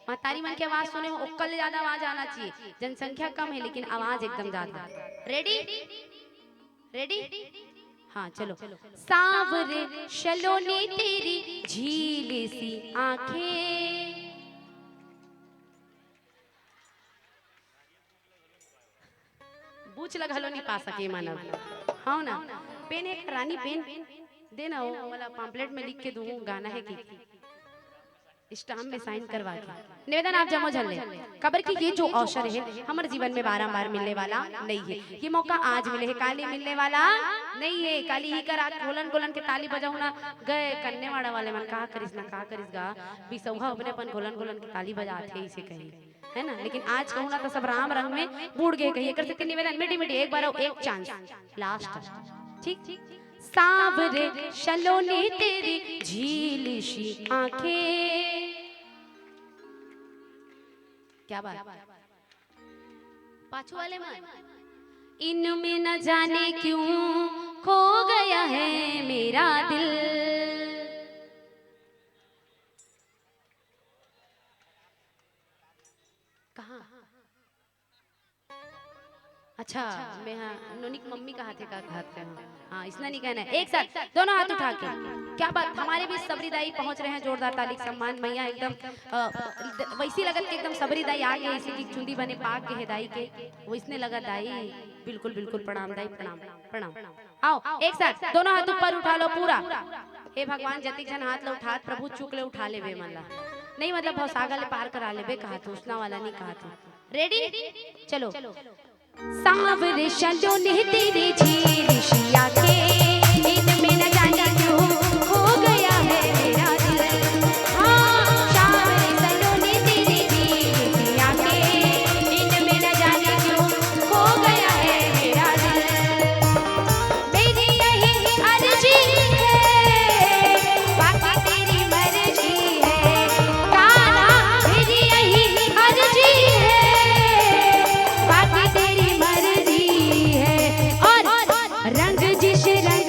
महतारी मन की आवाज सुने हो, ओक्कल ज्यादा आवाज आना चाहिए, जनसंख्या कम है लेकिन आवाज एकदम ज्यादा। रेडी? रेडी? हाँ चलो। सांवरे शलोनी तेरी झीली सी आंखें, बूझ लगा लो नहीं पा सके मानव, हाँ ना। पेन एक रानी पेन देना हो वाला पम्पलेट में लिख के दूँ, गाना है कि स्टाम्प में साइन करवा के। निवेदन आप जमो झल्ले खबर की ये जो अवसर है हमारे जीवन में बारंबार मिलने वाला नहीं है, ये मौका आज मिले है, काली मिलने वाला नहीं है। काली ही कर आज गोलन गोलन के ताली बजाऊ ना गए कन्ने वाड़ा वाले मन कहा करिस ना कहा करिस गा बिसौहा अपने अपन गोलन गोलन के ताली बजाते इसे कही है ना, लेकिन आज कहूँ ना तो सब राम रंग में बूढ़ गए कही। कर सकते निवेदन मिटी मिटी एक बार एक चांस लास्ट, ठीक? सांवरे शलोनी तेरी झीली सी आंखें, क्या बात, पाछू वाले मन, इनमें न जाने क्यों खो गया है मेरा दिल। कहाँ? अच्छा मैं हाँ नोनिक मम्मी का हाथ है का हाथ का, हाँ इसना नहीं कहना है। एक साथ दोनों हाथ उठा के, क्या बात, हमारे भी सबरी दाई पहुंच रहे हैं, जोरदार ताली सम्मान। मैया एकदम वैसी लगत के एकदम सबरी दाई आ गए, इसी की चुंदी बने पाक के है दाई के, वो इसने लगा दाई बिल्कुल बिल्कुल प्रणाम दाई, प्रणाम प्रणाम। आओ एक साथ दोनों हाथ ऊपर उठा लो पूरा। हे भगवान जति जन हाथ ले उठा, प्रभु चुक ले उठा ले वे मन ला नहीं, मतलब बहुत सागा ले पार करा ले बे, कहा तो उसना वाला नहीं कहा था। रेडी? चलो। सांवरे शलोनी तेरी झीली सी आंखें, इनमें न जाने क्यों खो गया है मेरा दिल। हाँ सांवरे शलोनी तेरी झीली सी आंखें, इनमें न जाने क्यों खो गया है मेरा दिल। मेरी यही अर्जी है, बाकी तेरी मर्जी है, तारा मेरी यही अर्जी है, बाकी तेरी रंग जिस रंग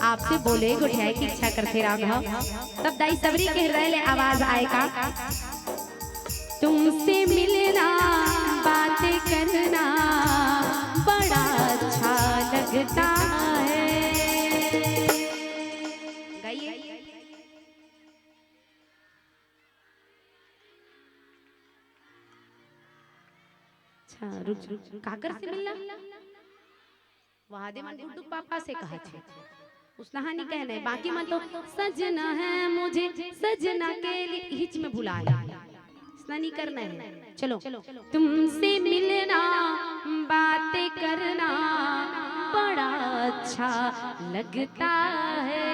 आपसे बोले गुठियाई की इच्छा करते राघव, तब दाई सबरी के हृदय ले आवाज आएगा, तुमसे मिलना बातें करना बड़ा अच्छा लगता है। गाइए। अच्छा रुक काकर से मिलना वादे मन गुड्डू पापा से कहा छे उस कहानी कहने बाकी मन तो सजना है मुझे सजना के लिए हिच में भुलाया नहीं करना है। चलो तुमसे मिलना बातें करना बड़ा अच्छा लगता है।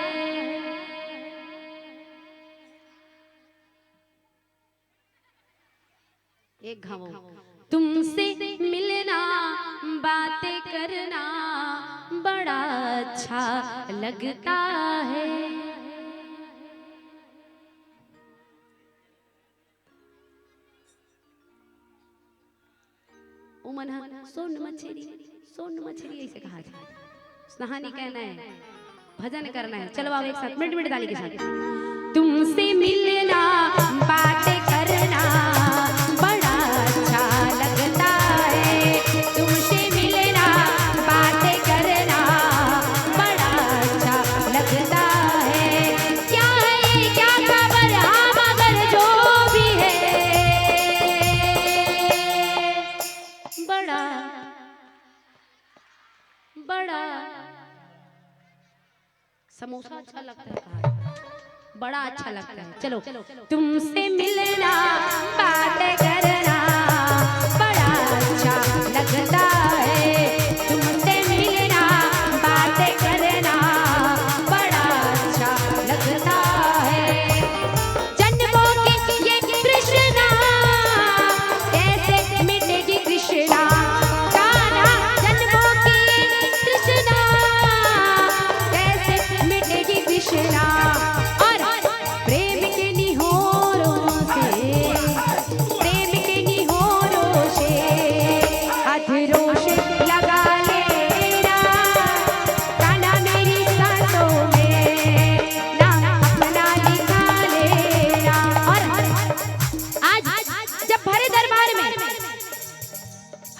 एक घाव तुमसे मिलना बातें करना बड़ा अच्छा लगता है। उमन सोन मछली ऐसे कहा था। कहानी कहना है भजन करना है। चलो आओ एक साथ मिनट मिनट ताली के साथ। तुमसे मिलना बातें करना बड़ा अच्छा लगता है। तुमसे मिलना बातें करना बड़ा अच्छा लगता है। क्या है क्या खबर हाँ मगर जो भी है बड़ा समोसा अच्छा लगता है बड़ा अच्छा लगता है। चलो तुमसे मिलना बातें करना बड़ा अच्छा लगता है। तुमसे मिलना बातें करना बड़ा अच्छा लगता है। जन्मों की ये कृष्णा कैसे मिटेगी कृष्णा गाना। जन्मों की कृष्णा कैसे मिटेगी कृष्णा।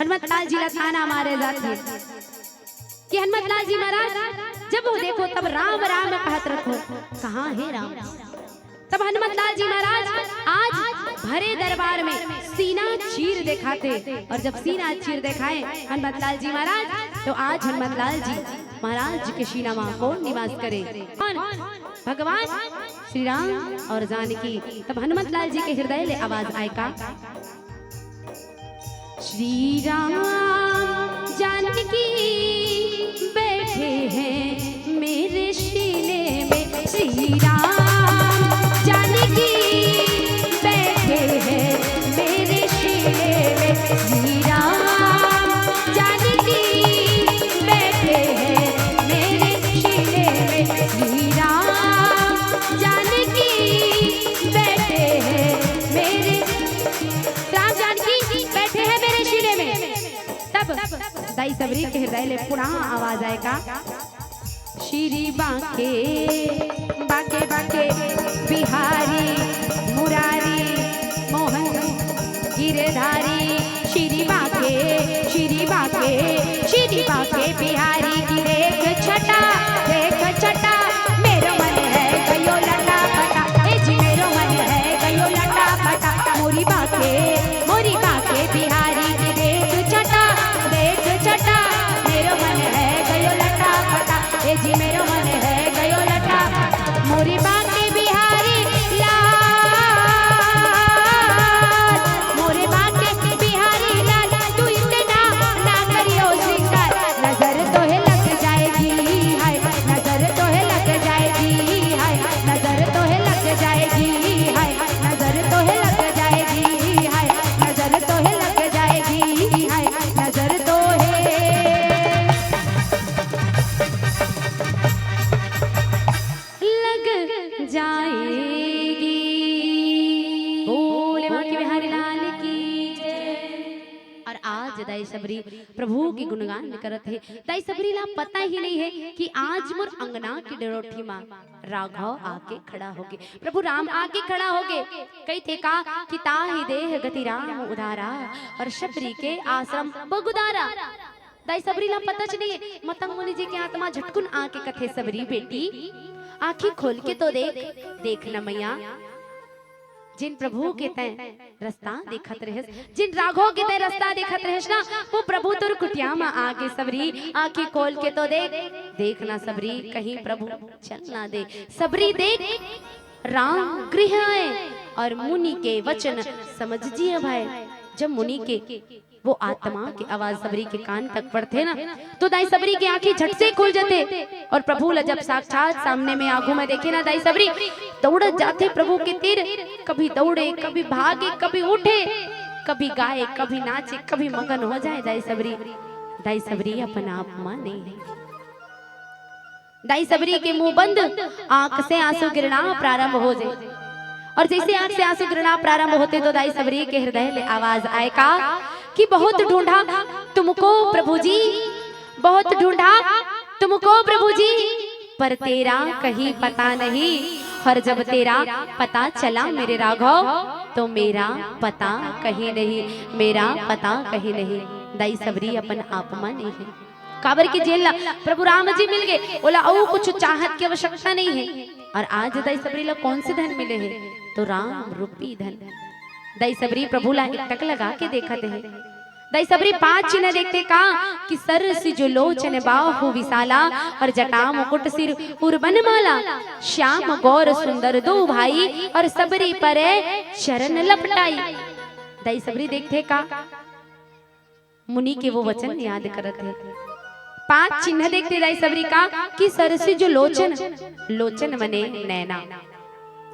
हनुमतलाल जी थाना मारे जाते कि हनुमतलाल जी महाराज जब वो देखो तब राम राम कहत रखो कहाँ है राम। तब हनुमतलाल जी महाराज आज भरे दरबार में सीना चीर दिखाते और जब सीना चीर दिखाए हनुमतलाल जी महाराज तो आज हनुमतलाल जी महाराज के सीना में कौन निवास करे भगवान श्री राम और जानकी। तब हनुमतलाल जी के हृदय ले आवाज आएगा, श्री राम जानकी बैठे हैं मेरे सीने में। श्री राम जानकी बैठे हैं मेरे सीने में। श्री राम जानकी बैठे हैं मेरे सीने में। श्री राम जानकी बैठे हैं मेरे राम जानकी बैठे हैं मेरे सीने में। तब दाई सबरी के हृदय ले पुनः आवाज आएगा, श्री बांके बांके बांके बिहारी मुरारी मोहन गिरधारी। श्री बांके बिहारी की रेख छटा मेरो मन है गयो लटा पटा। ए जी मेरो मन है गयो लटा पटा। मोरी बांके बिहारी की रेख छटा मेरो मन है गयो लटा पटा। ए जी मेरो मन है गयो लटा। मोरी बांके बिहारी लाल दाई सबरी प्रभु की गुणगान करत है। दाई सबरी ला पता ही नहीं है कि आज मोर अंगना की डरोठी माँ राघव आके खड़ा होगे, प्रभु राम आके खड़ा होगे। कई थे का कि ताहि देह गति राम उधारा और शबरी के आश्रम बगुदारा। दाई सबरी ला पता च नहीं है। मतंग मुनि जी की आत्मा झटकुन आके कथे सबरी बेटी आंखें खोल के तो देख न मैया, जिन प्रभु के तय रास्ता देखत रहस, जिन राघव के तय रास्ता देखत रहस ना, वो प्रभु तोर कुटिया में आगे सबरी आंखें खोल के तो देख ना सबरी, कहीं प्रभु चल ना दे। सबरी देख राम गृह आए और मुनि के वचन समझिए भाई। जब मुनि के वो आत्मा की आवाज सबरी के कान तक पड़ते ना, तो दाई सबरी की आंखें झट से खुल जाते और प्रभु जब साक्षात सामने में आंखों में देखे ना, दाई सबरी दौड़ जाते प्रभु के तीर। कभी दौड़े, कभी भागे, कभी उठे, कभी गाए, कभी नाचे, कभी मगन हो जाए दाई सबरी। दाई सबरी अपना आप माने, दाई सबरी के मुंह बंद, आंख से आंसू गिरना प्रारंभ हो जाए। और जैसे आंख से आंसू गिरना प्रारंभ होते तो दाई सबरी के हृदय में आवाज आए का कि बहुत ढूंढा तुमको प्रभु जी, बहुत ढूंढा तुमको प्रभु जी, पर तेरा कहीं पता नहीं। और जब तेरा पता चला मेरे राघव, तो मेरा पता कहीं नहीं, मेरा पता कहीं नहीं। दाई सबरी अपन आप माने है। काबर की जेल प्रभु राम जी मिल गए, बोला ओ कुछ चाहत की आवश्यकता नहीं है। और आज दाई सबरी ला कौन से धन मिले हैं? तो राम रूपी धन। दाई सबरी प्रभु ला एक टक लगा के देखते हैं। दाई सबरी 5 चिन्ह देखते का कि सर से जो लोचन बाहु विशाला और जटा मुकुट सिर उर्बन माला, श्याम गौर सुंदर दो भाई और सबरी परे शरण लपटाई। दाई सबरी देखते का मुनि के वो वचन याद करते। 5 चिन्ह देखते दाई सबरी का कि सर से जो लोचन, लोचन मने नैना,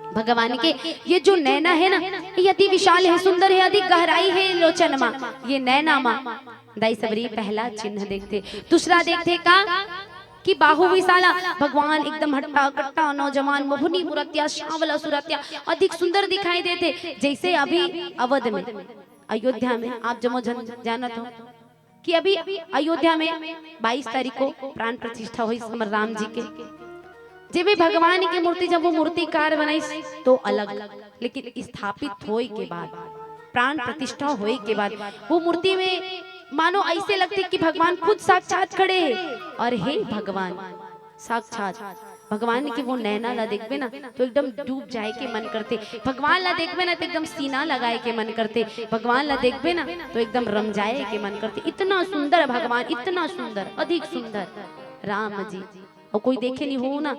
भगवान के ये जो नैना है ना, ये अति विशाल है, सुंदर है, अधिक गहराई है लोचन माँ, ये नैना माँ। दाई सबरी पहला चिन्ह देखते। दूसरा देखते का कि बाहु विशाला, भगवान एकदम हट्टा कट्टा नौजवान मोहनी मूर्तिया श्यामला सुरतिया अधिक सुंदर दिखाई देते। जैसे अभी अवध में, अयोध्या में आप जमो जानत हो कि अभी अयोध्या में 22 तारीख को प्राण प्रतिष्ठा हुई समर राम जी के। जब भगवान की मूर्ति, जब वो मूर्तिकार बनाई तो अलग, लेकिन स्थापित होए के बाद, प्राण प्रतिष्ठा होए के बाद वो मूर्ति में मानो ऐसे लगते कि भगवान खुद साक्षात खड़े हैं। और हे भगवान साक्षात, भगवान की वो नैना ला देखबे ना तो एकदम डूब जाए के मन करते, भगवान ला देखबे ना तो एकदम सीना लगाए के मन करते, भगवान ला देखबे ना तो एकदम रम जाए के मन करते। इतना सुंदर भगवान, इतना सुंदर, अधिक सुंदर राम जी। और कोई देखे नहीं हो ना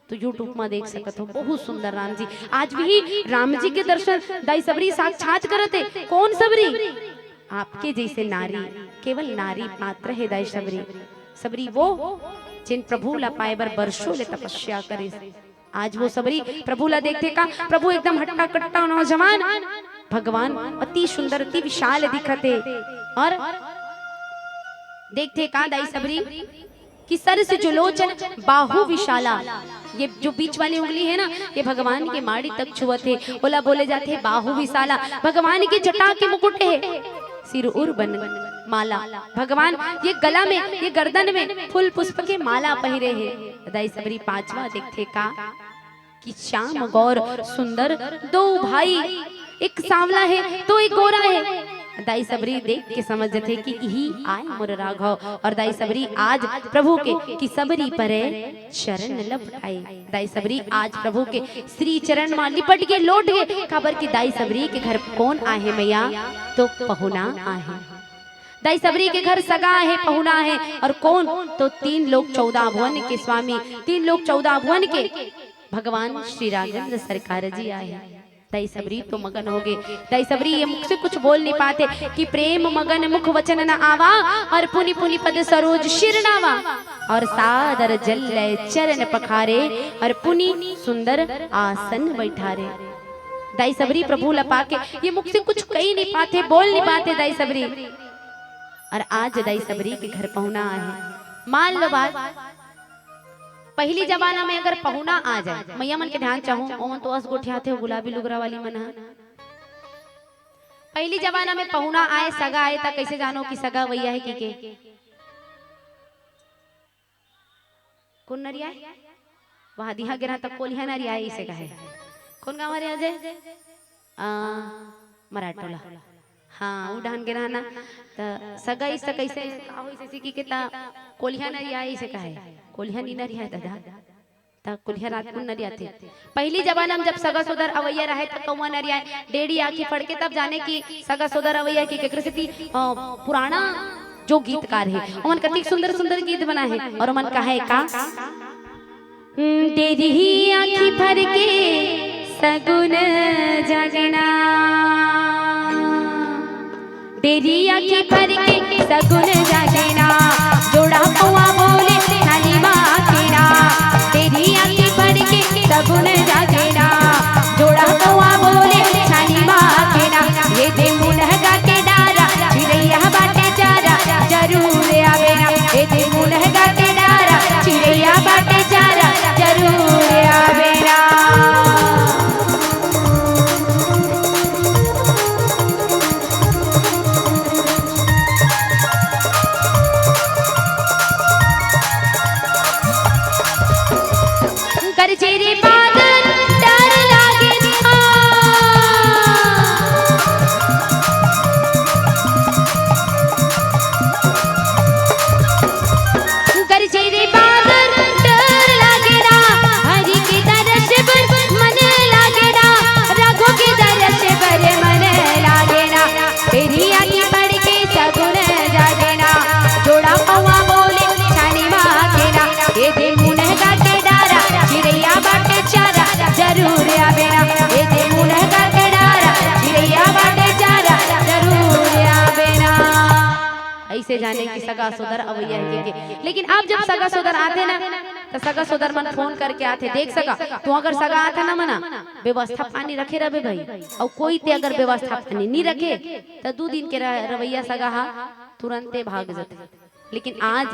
तो यूट्यूब में देख सकते हो, बहुत सुंदर राम जी। आज भी राम जी के दर्शन दाई सबरी साक्षात करते। कौन सबरी? आपके जैसे नारी, केवल नारी मात्र है दाई सबरी। सबरी वो जिन प्रभु ला पाए बर वर्षों ले तपस्या करे। आज वो सबरी प्रभु ला देखते का प्रभु एकदम हट्टा कट्टा नौजवान, भगवान अति सुंदर, अति विशाल दिखते। और देखते का दाई सबरी कि सर से जो लोचन बाहु विशाला, ये जो बीच वाली उंगली है ना, ये भगवान के माड़ी तक छुअते। बोला बोले जाते बाहु विशाला, भगवान के जटा के मुकुट है, सिर उर्बन माला, भगवान ये गला में, ये गर्दन में फूल पुष्प के माला पहरे है। दाई सबरी 5वां देखते का कि श्याम गौर सुंदर दो भाई, एक सांवला है तो एक गोरा है। दाई सबरी देख के समझते कि यही आए मोर राघव। और दाई सबरी आज प्रभु के कि सबरी परे शरण लपटाई। दाई सबरी आज प्रभु के श्री चरण में लिपट के लौट गए। खबर की दाई सबरी के घर कौन आहे मैया? तो पहुना आहे। दाई सबरी के घर सगा है, पहुना है। और कौन? तो 3 लोग 14 भुवन के स्वामी, 3 लोग 14 भुवन के भगवान श्री राजेंद्र सरकार जी आए। दाई सबरी तो मगन हो गए। दाई सबरी ये मुख से कुछ बोल नहीं पाते कि प्रेम मगन मुख वचन न आवा, और पुनि पुनि पद सरोज शिरनावा, और सादर जल चरण पखारे, और पुनि सुंदर आसन बैठारे। दाई सबरी प्रभु लपा के ये मुख से कुछ कही नहीं पाते, बोल नहीं पाते दाई सबरी। और आज दाई सबरी के घर पहुना है। मान लो बात, पहली जमाना में अगर पहुना आ जाए, मैया मन के ध्यान चाहूं ओमन तो अस गोठिया थे गुलाबी लुगरा वाली मन। पहली जमाना में पहुना आए सगा आए तक कैसे जानो कि सगा वैया है के कौन नरिया है वहां दिहा गिरा तब कोलिया नरिया है इसे कहे कौन गाँव रे अजय मराठोला हाँ उड़ान गिरा ना तो सगा इस कैसे हो इसे सीखी के ता कोलिया नरिया इसे कहे कोलिया नी नरिया है दादा ता कोलिया रात को नरिया थे पहली जमाना में जब सगा सोदर अवैया रहे तब कौवा नरिया डेढ़ी आंखी फड़ के तब जाने की सगा सोदर अवैया की कृषि पुराना जो गीतकार है उमन कतिक सुंदर सुंदर गीत बना है और उमन कहा है का डेढ़ी आंखी फड़ के सगुन जगना डेढ़ी आंखी फड़ के सगुन जगना जोड़ा पौआ बोले नानी माँ केना तेरी आंखें पढ़ के सगुन जागेना जोड़ा पौआ बोले नानी माँ केना ये दे मुनहगा के डारा चिड़ैया बाटे चारा जरूर आवेना ये दे मुनहगा के डारा चिड़ैया बाटे चारा जरूर आवेना तेरे बादल डर लागे कर तेरे बादल डर लागेरा हरि के दर्श पर मन लागेरा रघु के दर्श पर मन लागेरा तेरी आंखें पढ़ के सगुन जागेना जोड़ा पौआ बोले छानी माँ केना ये दे मुनहगा के डारा चिड़ैया बाटे चारा जरूर आवेना ये दे मुनहगा के डारा चिड़ैया बाटे चारा जरूर आवेना ऐसे जाने की सगा सोदर अवैया के लेकिन अब जब सगा सोदर आते ना तो सगा सोदर मन फोन करके आते देख सका तो अगर सगा आता ना मना व्यवस्था पानी रखे रहे भाई और कोई ते अगर व्यवस्था पानी नहीं रखे तो 2 दिन के रवैया सगा हा तुरंते भाग जाते लेकिन आज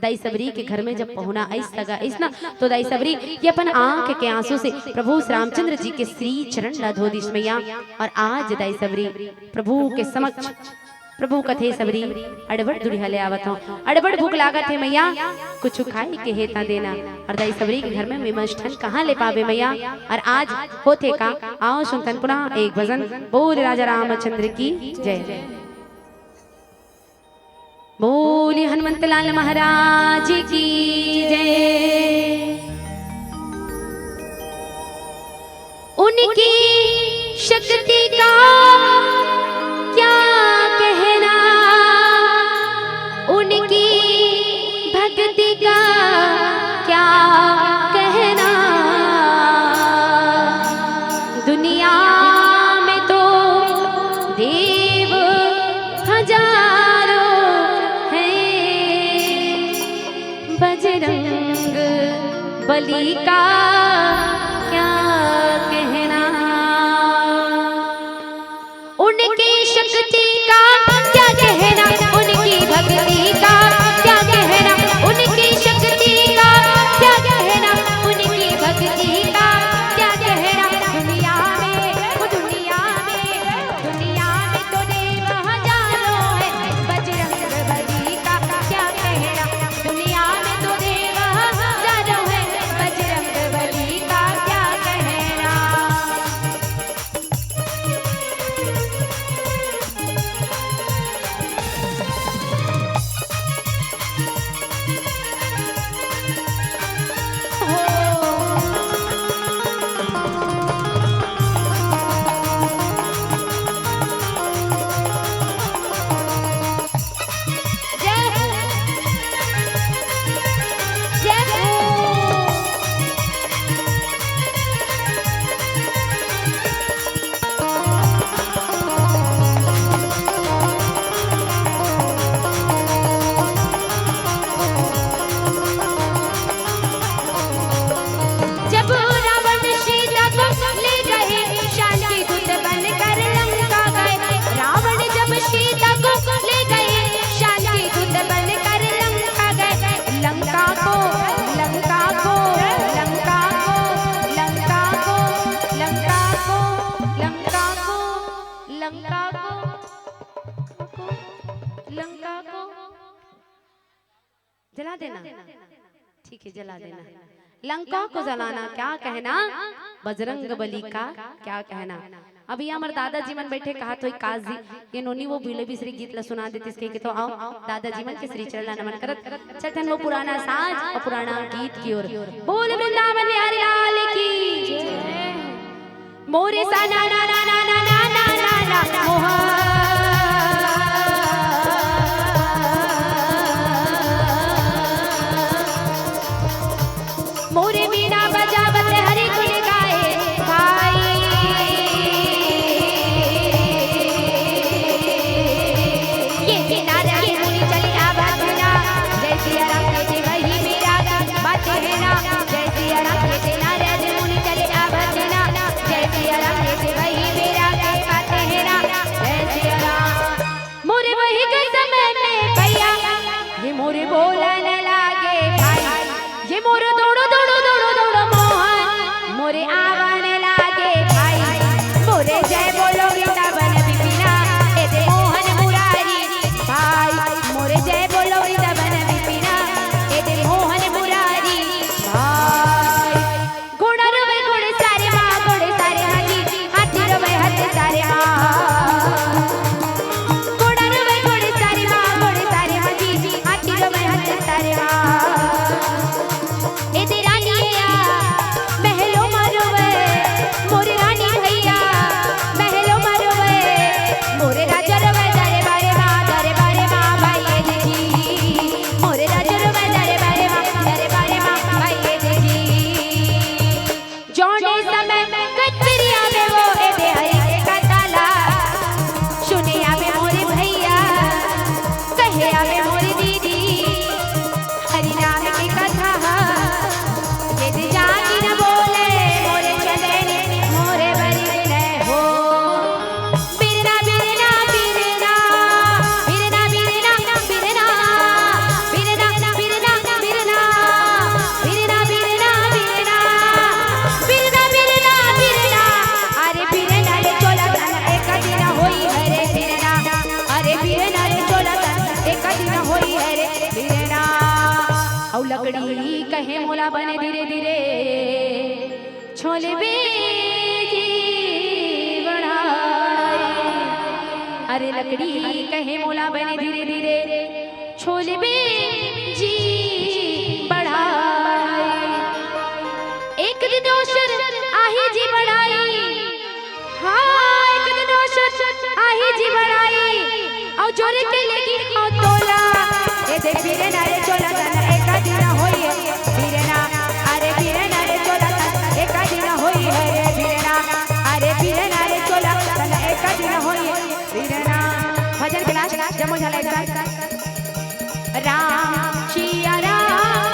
दाई सबरी के घर में जब पहुना ऐस लगा इस ना तो दाई सबरी ये अपन आंख के आंसू से प्रभु रामचंद्र जी के श्री चरण ला धो दिस मैया और आज दाई सबरी प्रभु के समक्ष प्रभु कथे सबरी अड़बड़ दुढ़िया ले आवत हूँ अड़बड़ भूख लागत है मैया कुछ खाए के हेता देना और दाई सबरी के घर में विमष्ठन कहाँ ले पावे मैया और आज होते का आओ सुनतन पुनः एक भजन बोल राजा रामचंद्र की जय बोली हनुमंत लाल महाराज की जय उनकी शक्ति का क्या कहना उनकी भक्ति का क्या कहना दुनिया में तो देव हजारों बजरंग बली का क्या कहना उनकी शक्ति का क्या कहना उनकी भक्ति का क्या कहना उनकी शक्ति का क्या कहना उनकी भक्ति का क्या कहना दुनिया में तो देव हजारों है बजरंग बली का क्या कहना दुनिया में तो देव हजारों है बजरंग देना, ठीक है जला देना। लंका को जलाना क्या कहना, बजरंग बली का क्या कहना। अभी हमारे दादाजी मन बैठे कहा तो काजी ये नोनी वो बीले भी श्री गीत ला सुना देती इसके कि तो आओ दादाजी मन के श्री चरण नमन करत चटन वो पुराना साज और पुराना गीत की ओर बोल वृंदावन बिहारी लाल की मोरे सा ना ना ना ना ना ना ना ना मोहा मोरे बीना बजावत हरि गुण गाए भाई ये किनारा ये मुनि चले आभजना जय सिया राम के वही मेरा बात है ना जय सिया राम के नारद मुनि चले आभजना जय सिया राम के वही मेरा बात है ना जय सिया राम मोरे वही के समय में भैया ये मोरे बोलन लागे भाई ये मोरे दौड़ो दौड़ो दौड़ो दौड़ो मोहन मोरे आवन लागे भाई मोरे जय बोलो वृंदावन विपिना ए दे मोहन मुरारी भाई मोरे जय बोलो वृंदावन विपिना ए दे मोहन मुरारी भाई घोड़ा रोवे घोड़े सारे माँ जी हाथी रोवे हाथी सारे माँ घोड़ा रोवे घोड़े सारे माँ जी हाथी रोवे हाथी सारे माँ लकड़ी कहे मोला बने धीरे धीरे छोले बेजी बढ़ाए अरे लकड़ी कहे मोला बने धीरे धीरे छोले बेजी बढ़ाए एक दिन दोषर आही जी बढ़ाई हाँ एक दिन दोषर आही जी बढ़ाई और जोरे के लेगी और तोला ए दे फिरे नारे चोला दिन होई है फिरना अरे फिरना रे चोला एक दिन होई है रे फिरना अरे फिरना रे चोला एक दिन होई है फिरना भजन क्लास जमो झाला राम सिया राम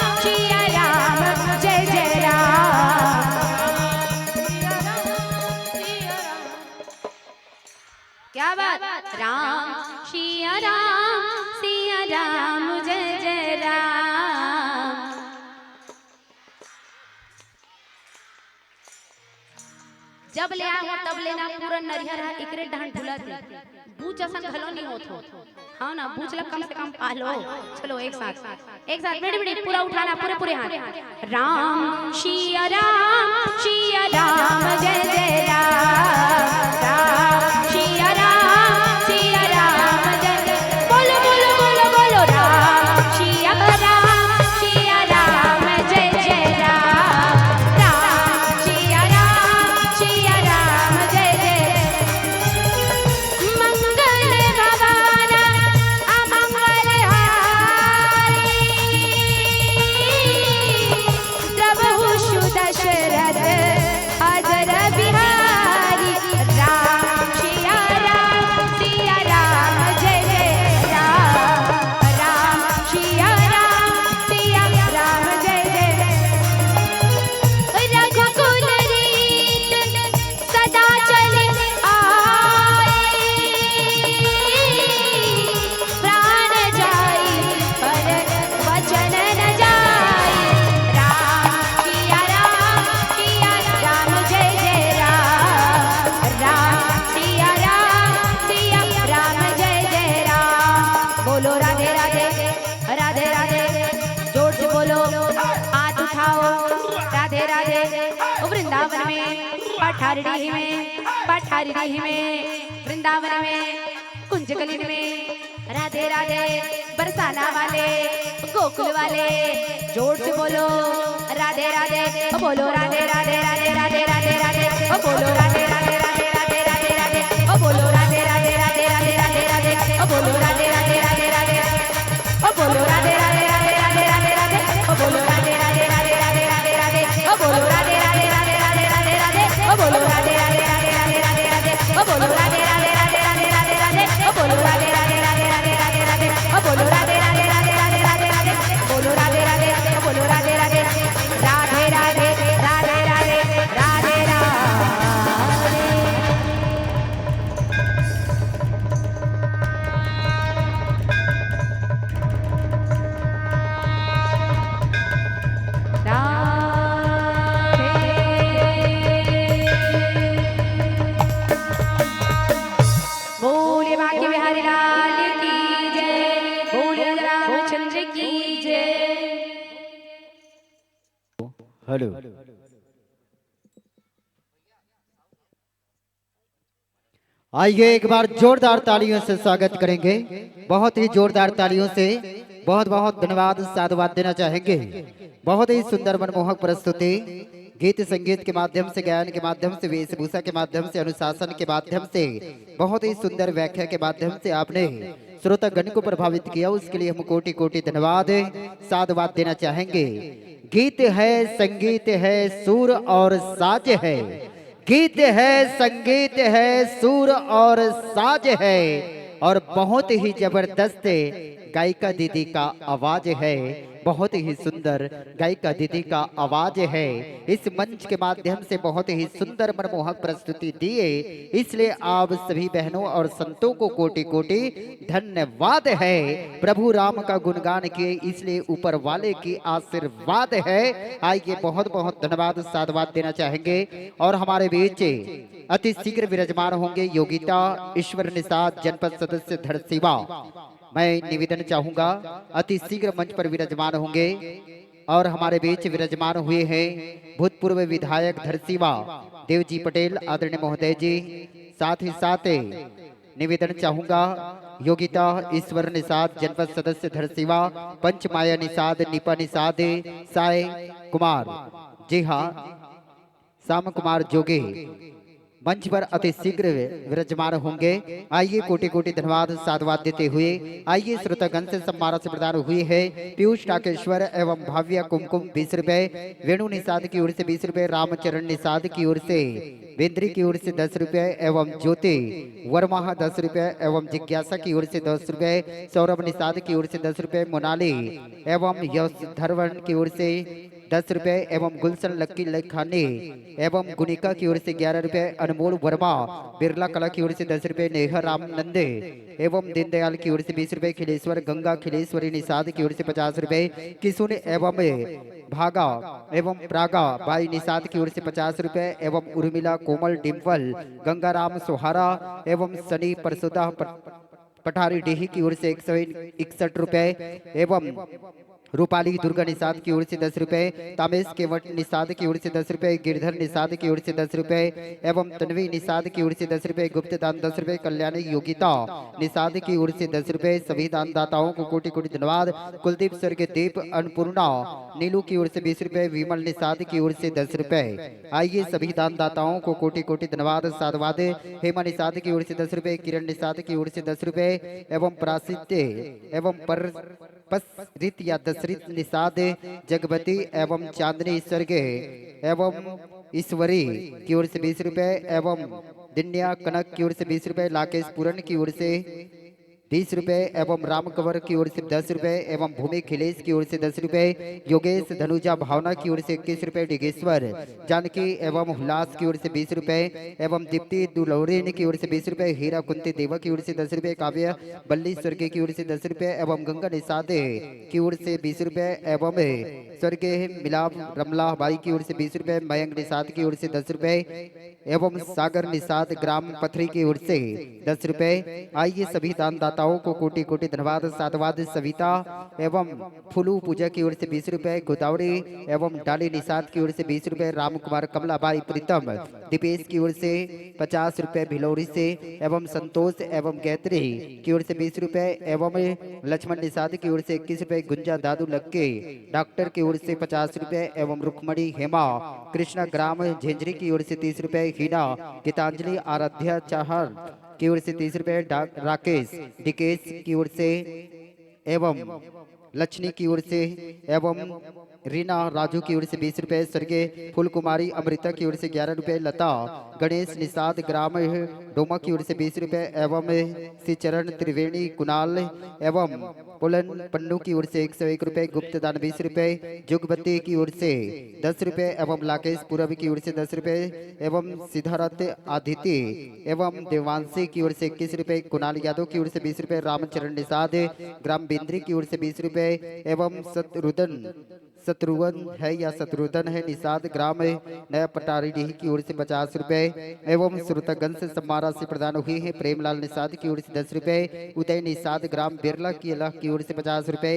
जय जय राम क्या बात राम सिया राम जय जय राम जब ले आओ तब लेना पूरा नरिहर है एकरे डांड ढुला दे बूझ असन घलो नहीं होत हो हां ना बूझ ला कम से कम पालो चलो एक साथ मिनट पूरा उठाना पूरे हाथ राम सिया राम जय जय राम राम सिया राम जय जय बोलो बोलो बोलो बोलो राम सिया राम जय जय राम राम सिया राम जय जय मंगल भवन अमंगल हारी प्रभु दशरथ अजर बिहारी राम ठारडी में पठारडी में वृंदावन में कुंजकलिन में राधे राधे बरसाना वाले गोकुल वाले जोर से बोलो राधे राधे ओ बोलो राधे राधे राधे राधे राधे राधे ओ बोलो राधे राधे राधे राधे राधे राधे ओ बोलो राधे राधे राधे राधे राधे राधे ओ बोलो राधे राधे राधे राधे ओ बोलो राधे राधे राधे राधे राधे राधे ओ बोलो राधे राधे राधे राधे राधे राधे ओ बोलो राधे राधे राधे राधे राधे राधे ओ बोलो राधे राधे राधे राधे राधे राधे ओ बोलो राधे राधे राधे राधे राधे राधे ओ बोलो राधे राधे राधे राधे राधे राधे ओ बोलो राधे राधे राधे राधे राधे राधे बोलो राधे राधे ओ बोलो राधे राधे राधे राधे राधे राधे राधे राधे बोले बांके बिहारी लाल की जय, बोले रामचंद्र की जय। हेलो आइए एक बार जोरदार तालियों से स्वागत करेंगे, बहुत ही जोरदार तालियों से बहुत बहुत धन्यवाद साधुवाद देना चाहेंगे। बहुत ही सुंदर मनमोहक प्रस्तुति गीत संगीत के माध्यम से, गायन के माध्यम से, वेशभूषा के माध्यम से, अनुशासन के माध्यम से, बहुत ही सुंदर व्याख्या के माध्यम से आपने श्रोतागण को प्रभावित किया, उसके लिए हम कोटि कोटि धन्यवाद साधुवाद देना चाहेंगे। गीत है, संगीत है, सुर और साज है। गीत है, संगीत है, सुर और साज है और बहुत ही जबरदस्त गायिका दीदी का आवाज है, बहुत ही सुंदर गायिका दीदी का आवाज है। इस मंच के माध्यम से बहुत ही सुंदर मनमोहक प्रस्तुति दिए, इसलिए आप सभी बहनों और संतों को कोटि कोटि धन्यवाद है। प्रभु राम का गुणगान किए, इसलिए ऊपर वाले की आशीर्वाद है। आइए बहुत बहुत धन्यवाद साधुवाद देना चाहेंगे और हमारे बीच अति शीघ्र विराजमान होंगे योगिता ईश्वर निषाद जनपद सदस्य धरसीवा। मैं निवेदन चाहूंगा अति शीघ्र मंच पर विराजमान होंगे और हमारे बीच विराजमान हुए हैं भूतपूर्व विधायक धरसीवा देवजी पटेल आदरणीय महोदय जी। साथ ही साथ निवेदन चाहूंगा योगिता ईश्वर निषाद जनपद सदस्य धरसीवा, पंचमाया निषाद, निपा निषाद, साय कुमार, जी हाँ श्याम कुमार जोगे मंच पर अति शीघ्र विराजमान होंगे। आइए कोटि कोटि धन्यवाद साधुवाद देते हुए आइए श्रोतागण से सम्मान से प्रदान हुए है पीयूष टाकेश्वर एवं भाव्या कुमकुम 20 रुपए, वेणु निषाद की ओर से 20 रुपए, रामचरण निषाद की ओर से, वेंद्री की ओर से 10 रुपए एवं ज्योति वर्मा 10 रुपए एवं जिज्ञासा की ओर से 10 रुपए, सौरभ निषाद की ओर से 10 रुपए, मोनाली एवं यश धरवन की ओर से 10 रुपए एवं गुलशन लक्की लखानी एवं गुनिका की ओर से 11 रुपए, अनमोल वर्मा बिरला कला की ओर से 10 रुपए, नेहा राम नंदे एवं दीनदयाल की ओर से 20 रुपए, खिलेश्वर गंगा खिलेश्वरी निषाद की ओर से 50 रुपए, किशुन एवं भागा एवं प्रागा बाई निषाद की ओर से 50 रुपए एवं उर्मिला कोमल डिम्पल गंगाराम सोहारा एवं सनी परसुदा पठारी डेही की ओर से 161 रुपए एवं रूपाली दुर्गा निषाद की ओर से 10 रुपए, तामेश केवट निषाद की ओर से 10 रुपए, गिरधर निषाद की ओर से 10 रुपए एवं तन्वी निषाद की ओर से 10 रुपए, गुप्त दान 10 रुपए, कल्याणी योगिता निषाद की ओर से 10 रुपए। सभी दानदाताओं को कोटि कोटि धन्यवाद। कुलदीप स्वर्गदीप अन्नपूर्णा नीलू की ओर से 20 रुपए, विमल निषाद की ओर से 10 रुपए। आइए सभी दानदाताओं को कोटि कोटि धन्यवाद साधुवाद। हेमा निषाद की ओर से 10 रुपए, किरण निषाद की ओर से 10 रुपए एवं प्रासित्य एवं पसरित या दशरित निषाद, जगवती एवं चांदनी स्वर्ग एवं ईश्वरी की ओर से 20 रुपए एवं दिन्या कनक की ओर से 20 रुपए, लाकेश पूरन की ओर से 20 रुपए एवं राम कंवर की ओर से 10 रुपए एवं भूमि खिलेश की ओर से 10 रुपए, योगेश धनुजा भावना की ओर से 21 रुपए, डिगेश्वर जानकी एवं हुलास की ओर से 20 रुपए एवं दीप्ति दुलौरेन की ओर से 20 रुपए, हीरा कुंती देवा की ओर से 10 रुपए, काव्य बल्ली स्वर्गीय की ओर से 10 रुपए एवं गंगा निषाद की ओर से 20 रुपए एवं स्वर्गीय मिलाप रमला बाई की ओर से 20 रुपए, मयंक निषाद की ओर से 10 रुपए एवं सागर निषाद ग्राम पथरी की ओर से 10 रुपए। आइए सभी दानदाता दाताओं को कोटि कोटि धन्यवाद साधुवाद। सविता एवं फुलू पूजा की ओर से 20 रुपए, गोदावरी एवं डाली निषाद की ओर से 20 रुपए, राम कुमार कमलाबाई प्रीतम दीपेश की ओर से 50 रुपए, भिलौरी से एवं संतोष एवं गायत्री की ओर से 20 रुपए, एवं लक्ष्मण निषाद की ओर से 21 रुपए, गुंजा दादू लक्के डॉक्टर की ओर से 50 रुपए, एवं रुक्मणी हेमा कृष्णा ग्राम झेंझरी की ओर से 30 रुपए, हीना गीतांजलि आराध्या चाहर की ओर से 30 रुपए, राकेश डिकेश की ओर से एवं लक्ष्मी की ओर से एवं रीना राजू की ओर से 20 रुपए, स्वर्गीय फूल कुमारी अमृता की ओर से 11 रुपए, लता गणेश निषाद ग्राम डोमा की ओर से 20 रुपए, एवं श्रीचरण त्रिवेणी कुणाल एवं पुलन पन्नू की ओर से 101 रुपए, गुप्त दान 20 रुपए, जुगबत्ती की ओर से 10 रुपए, एवं लाकेश पूरब की ओर से 10 रुपए, एवं सिद्धार्थ आदित्य एवं देवांशी की ओर से 21 रुपए, कुणाल यादव की ओर से 20 रुपए, रामचरण निषाद ग्राम बिंद्री की ओर से 20 रुपए, एवं शत्रुघ्न है या शत्रुघ्न है निषाद ग्राम नया पटारी की ओर से 50 रुपए, एवं श्रोतागंज से सम्मान राशि प्रदान हुई है। प्रेमलाल निषाद की ओर से 10 रुपए, उदय निषाद ग्राम बिरला की ओर से 50 रुपए,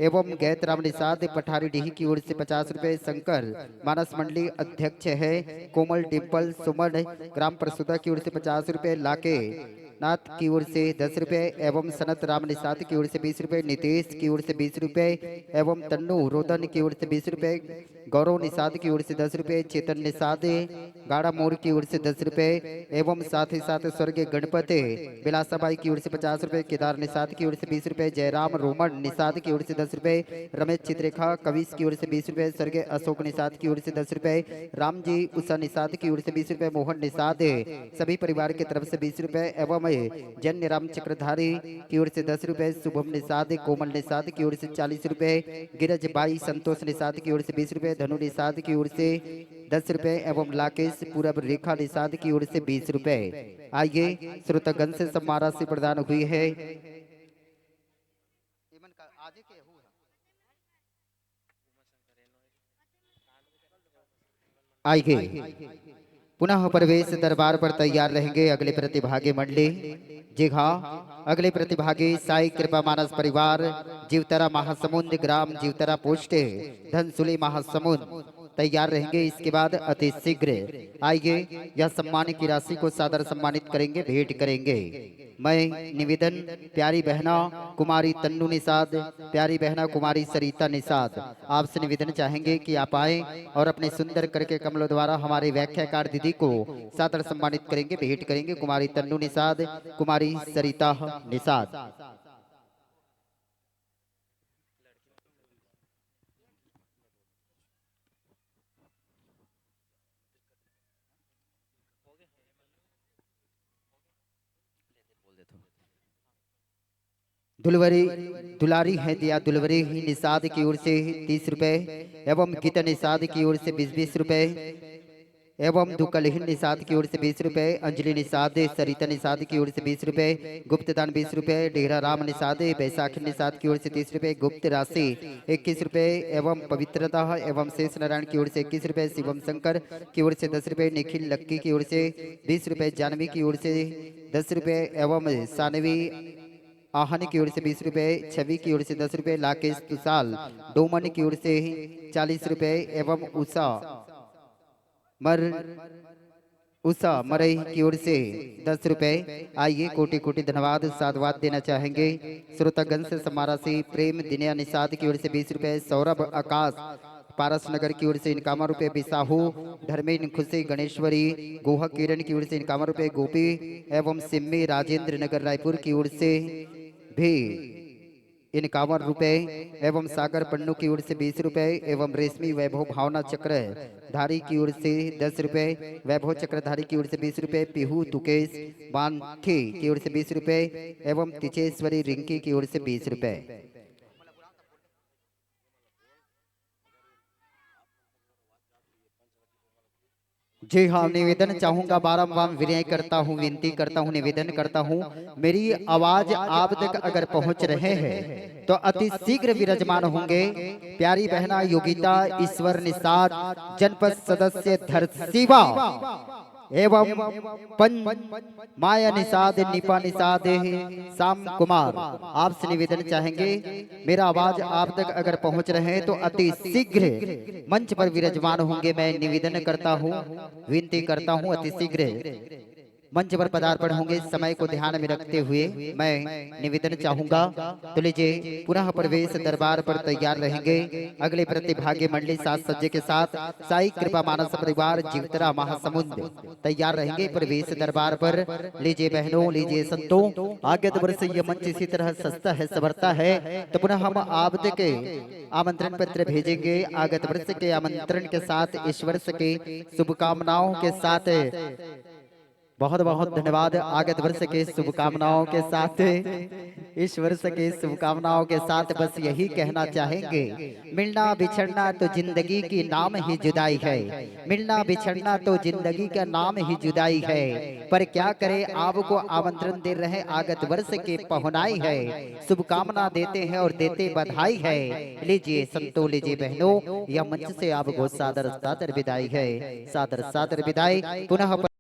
एवं गैतराम निषाद पठारी डीही की ओर से 50 रुपए, शंकर मानस मंडली अध्यक्ष है कोमल डिम्पल सुमन ग्राम प्रसुदा की ओर से 50 रुपए, लाके नाथ की ओर से 10 रुपए, एवं सनत राम निषाद की ओर से 20 रुपए, नितेश की ओर से 20 रुपए, एवं तन्नू रोदन की ओर से 20 रुपए, गौरव निषाद की ओर से 10 रुपए, चेतन निषाद गाड़ा मोड़ की ओर से 10 रुपए, एवं साथ ही साथ स्वर्गीय गणपति बिलासाबाई की ओर से 50 रुपए, केदार निषाद की ओर से 20 रुपए, जयराम रोमन निषाद की ओर से 10 रुपए, रमेश चित्रेखा कविश की ओर से 20 रुपए, स्वर्गीय अशोक निषाद की ओर से 10 रुपए, रामजी उषा निषाद की ओर से 20 रुपए, मोहन निषाद सभी परिवार की तरफ से 20 रुपए, एवं जन्य राम चक्रधारी की ओर से 10 रुपए, शुभम निषाद कोमल निषाद की ओर से 40 रुपए, गिरज बाई संतोष निषाद की ओर से 20 रुपए, धनु निषाद की ओर से 10 रुपए, एवं लाकेश पूरब रेखा निषाद की ओर से 20 रुपए। आइए श्रोतागण से सम्मान राशि प्रदान हुई है। आइए पुनः प्रवेश दरबार पर तैयार रहेंगे अगले प्रतिभागी मंडली। जी हाँ, अगले प्रतिभागी साई कृपा मानस परिवार जीवतरा महासमुंद ग्राम जीवतरा पोस्ट धनसुली महासमुंद तैयार रहेंगे। इसके बाद अति शीघ्र आइए यह सम्मान की राशि को सादर सम्मानित करेंगे, भेंट करेंगे। मैं निवेदन प्यारी बहना कुमारी तन्नू निषाद, प्यारी बहना कुमारी सरिता निषाद, आपसे निवेदन चाहेंगे कि आप आए और अपने सुंदर करके कमलों द्वारा हमारे व्याख्याकार दीदी को सादर सम्मानित करेंगे, भेंट करेंगे। कुमारी तन्नू निषाद, कुमारी सरिता निषाद। दुलवरी दुलारी है दिया दुलवरी ही निषाद की ओर से 30 रुपए, एवं गीता निषाद की ओर से 20 रुपए, एवं दुकलहीन निषाद की ओर से 20 रुपए, अंजलि निषाद सरिता निषाद की ओर से 20 रुपए, गुप्त दान 20 रुपए, डेहरा राम निषाद बैसाखी निषाद की ओर से 30 रुपए, गुप्त राशि 21 रुपए, एवं पवित्रता एवं शेष नारायण की ओर से 21 रुपए, शिवम शंकर की ओर से 10 रुपए, निखिल लक्की की ओर से 20 रुपए, जानवी की ओर से 10 रुपए, एवं सानवी आहन की ओर से 20 रुपए, छवि की ओर से 10 रुपए, लाकेश तुषाल डोमन की ओर से 40 रुपए, एवं उषा मरई की ओर से 10 रुपए। आइए कोटि कोटि धन्यवाद साधुवाद देना चाहेंगे। श्रोतागण से समाराशि प्रेम दिनिया निषाद की ओर से 20 रुपए, सौरभ आकाश पारस नगर की ओर से 51 रुपए, बिसाहू धर्मेन खुशी गणेश्वरी गोहा किरण की ओर से 51 रुपए, गोपी एवं सिम्मी राजेंद्र नगर रायपुर की ओर से भी 51 रुपए, एवं सागर पन्नू की ओर से 20 रुपए, एवं रेशमी वैभव भावना चक्र धारी की ओर से 10 रुपए, वैभव चक्रधारी की ओर से 20 रुपए, पिहू तुकेश बांथी की ओर से 20 रुपए, एवं तिचेश्वरी रिंकी की ओर से 20 रुपए। जी हाँ, निवेदन चाहूंगा, बारंबार विनय करता हूँ, विनती करता हूँ, निवेदन करता हूँ, मेरी आवाज आप तक अगर पहुंच रहे हैं तो अति शीघ्र विराजमान होंगे प्यारी बहना योगिता ईश्वर निषाद जनपद सदस्य धरसीवा एवं माया निषाद निपा निषाद श्याम कुमार आपसे निवेदन चाहेंगे, मेरा आवाज आप तक अगर पहुंच रहे हैं तो अति शीघ्र मंच पर विराजमान होंगे। मैं निवेदन करता हूं, विनती करता हूं, अति शीघ्र मंच पर पदार्पण होंगे। समय को ध्यान में रखते हुए मैं निवेदन चाहूंगा, तो लीजिए पुनः प्रवेश दरबार पर तैयार रहेंगे। अगले प्रतिभागी मंडली साज सज्जे के साथ साई कृपा मानस परिवार जीवतरा महासमुंद तैयार रहेंगे प्रवेश दरबार पर। लीजिए बहनों, लीजिए संतों, आगत वर्ष ये मंच इसी तरह सस्ता है, सवरता है, तो पुनः हम आप के आमंत्रण पत्र भेजेंगे। आगत वर्ष के आमंत्रण के साथ इस वर्ष के शुभकामनाओं के साथ बहुत बहुत धन्यवाद। आगत वर्ष के शुभकामनाओं के साथ, इस वर्ष के शुभकामनाओं के साथ बस यही कहना चाहेंगे, मिलना बिछड़ना तो जिंदगी की नाम ही जुदाई है। मिलना बिछड़ना तो जिंदगी का नाम ही जुदाई है, पर क्या करे आपको आमंत्रण दे रहे आगत वर्ष के पहुनाई है। शुभकामना देते हैं और देते बधाई है। लीजिए संतो, लीजिए बहनों, यह मंच से आपको सादर सादर विदाई है, सादर सादर विदाई। पुनः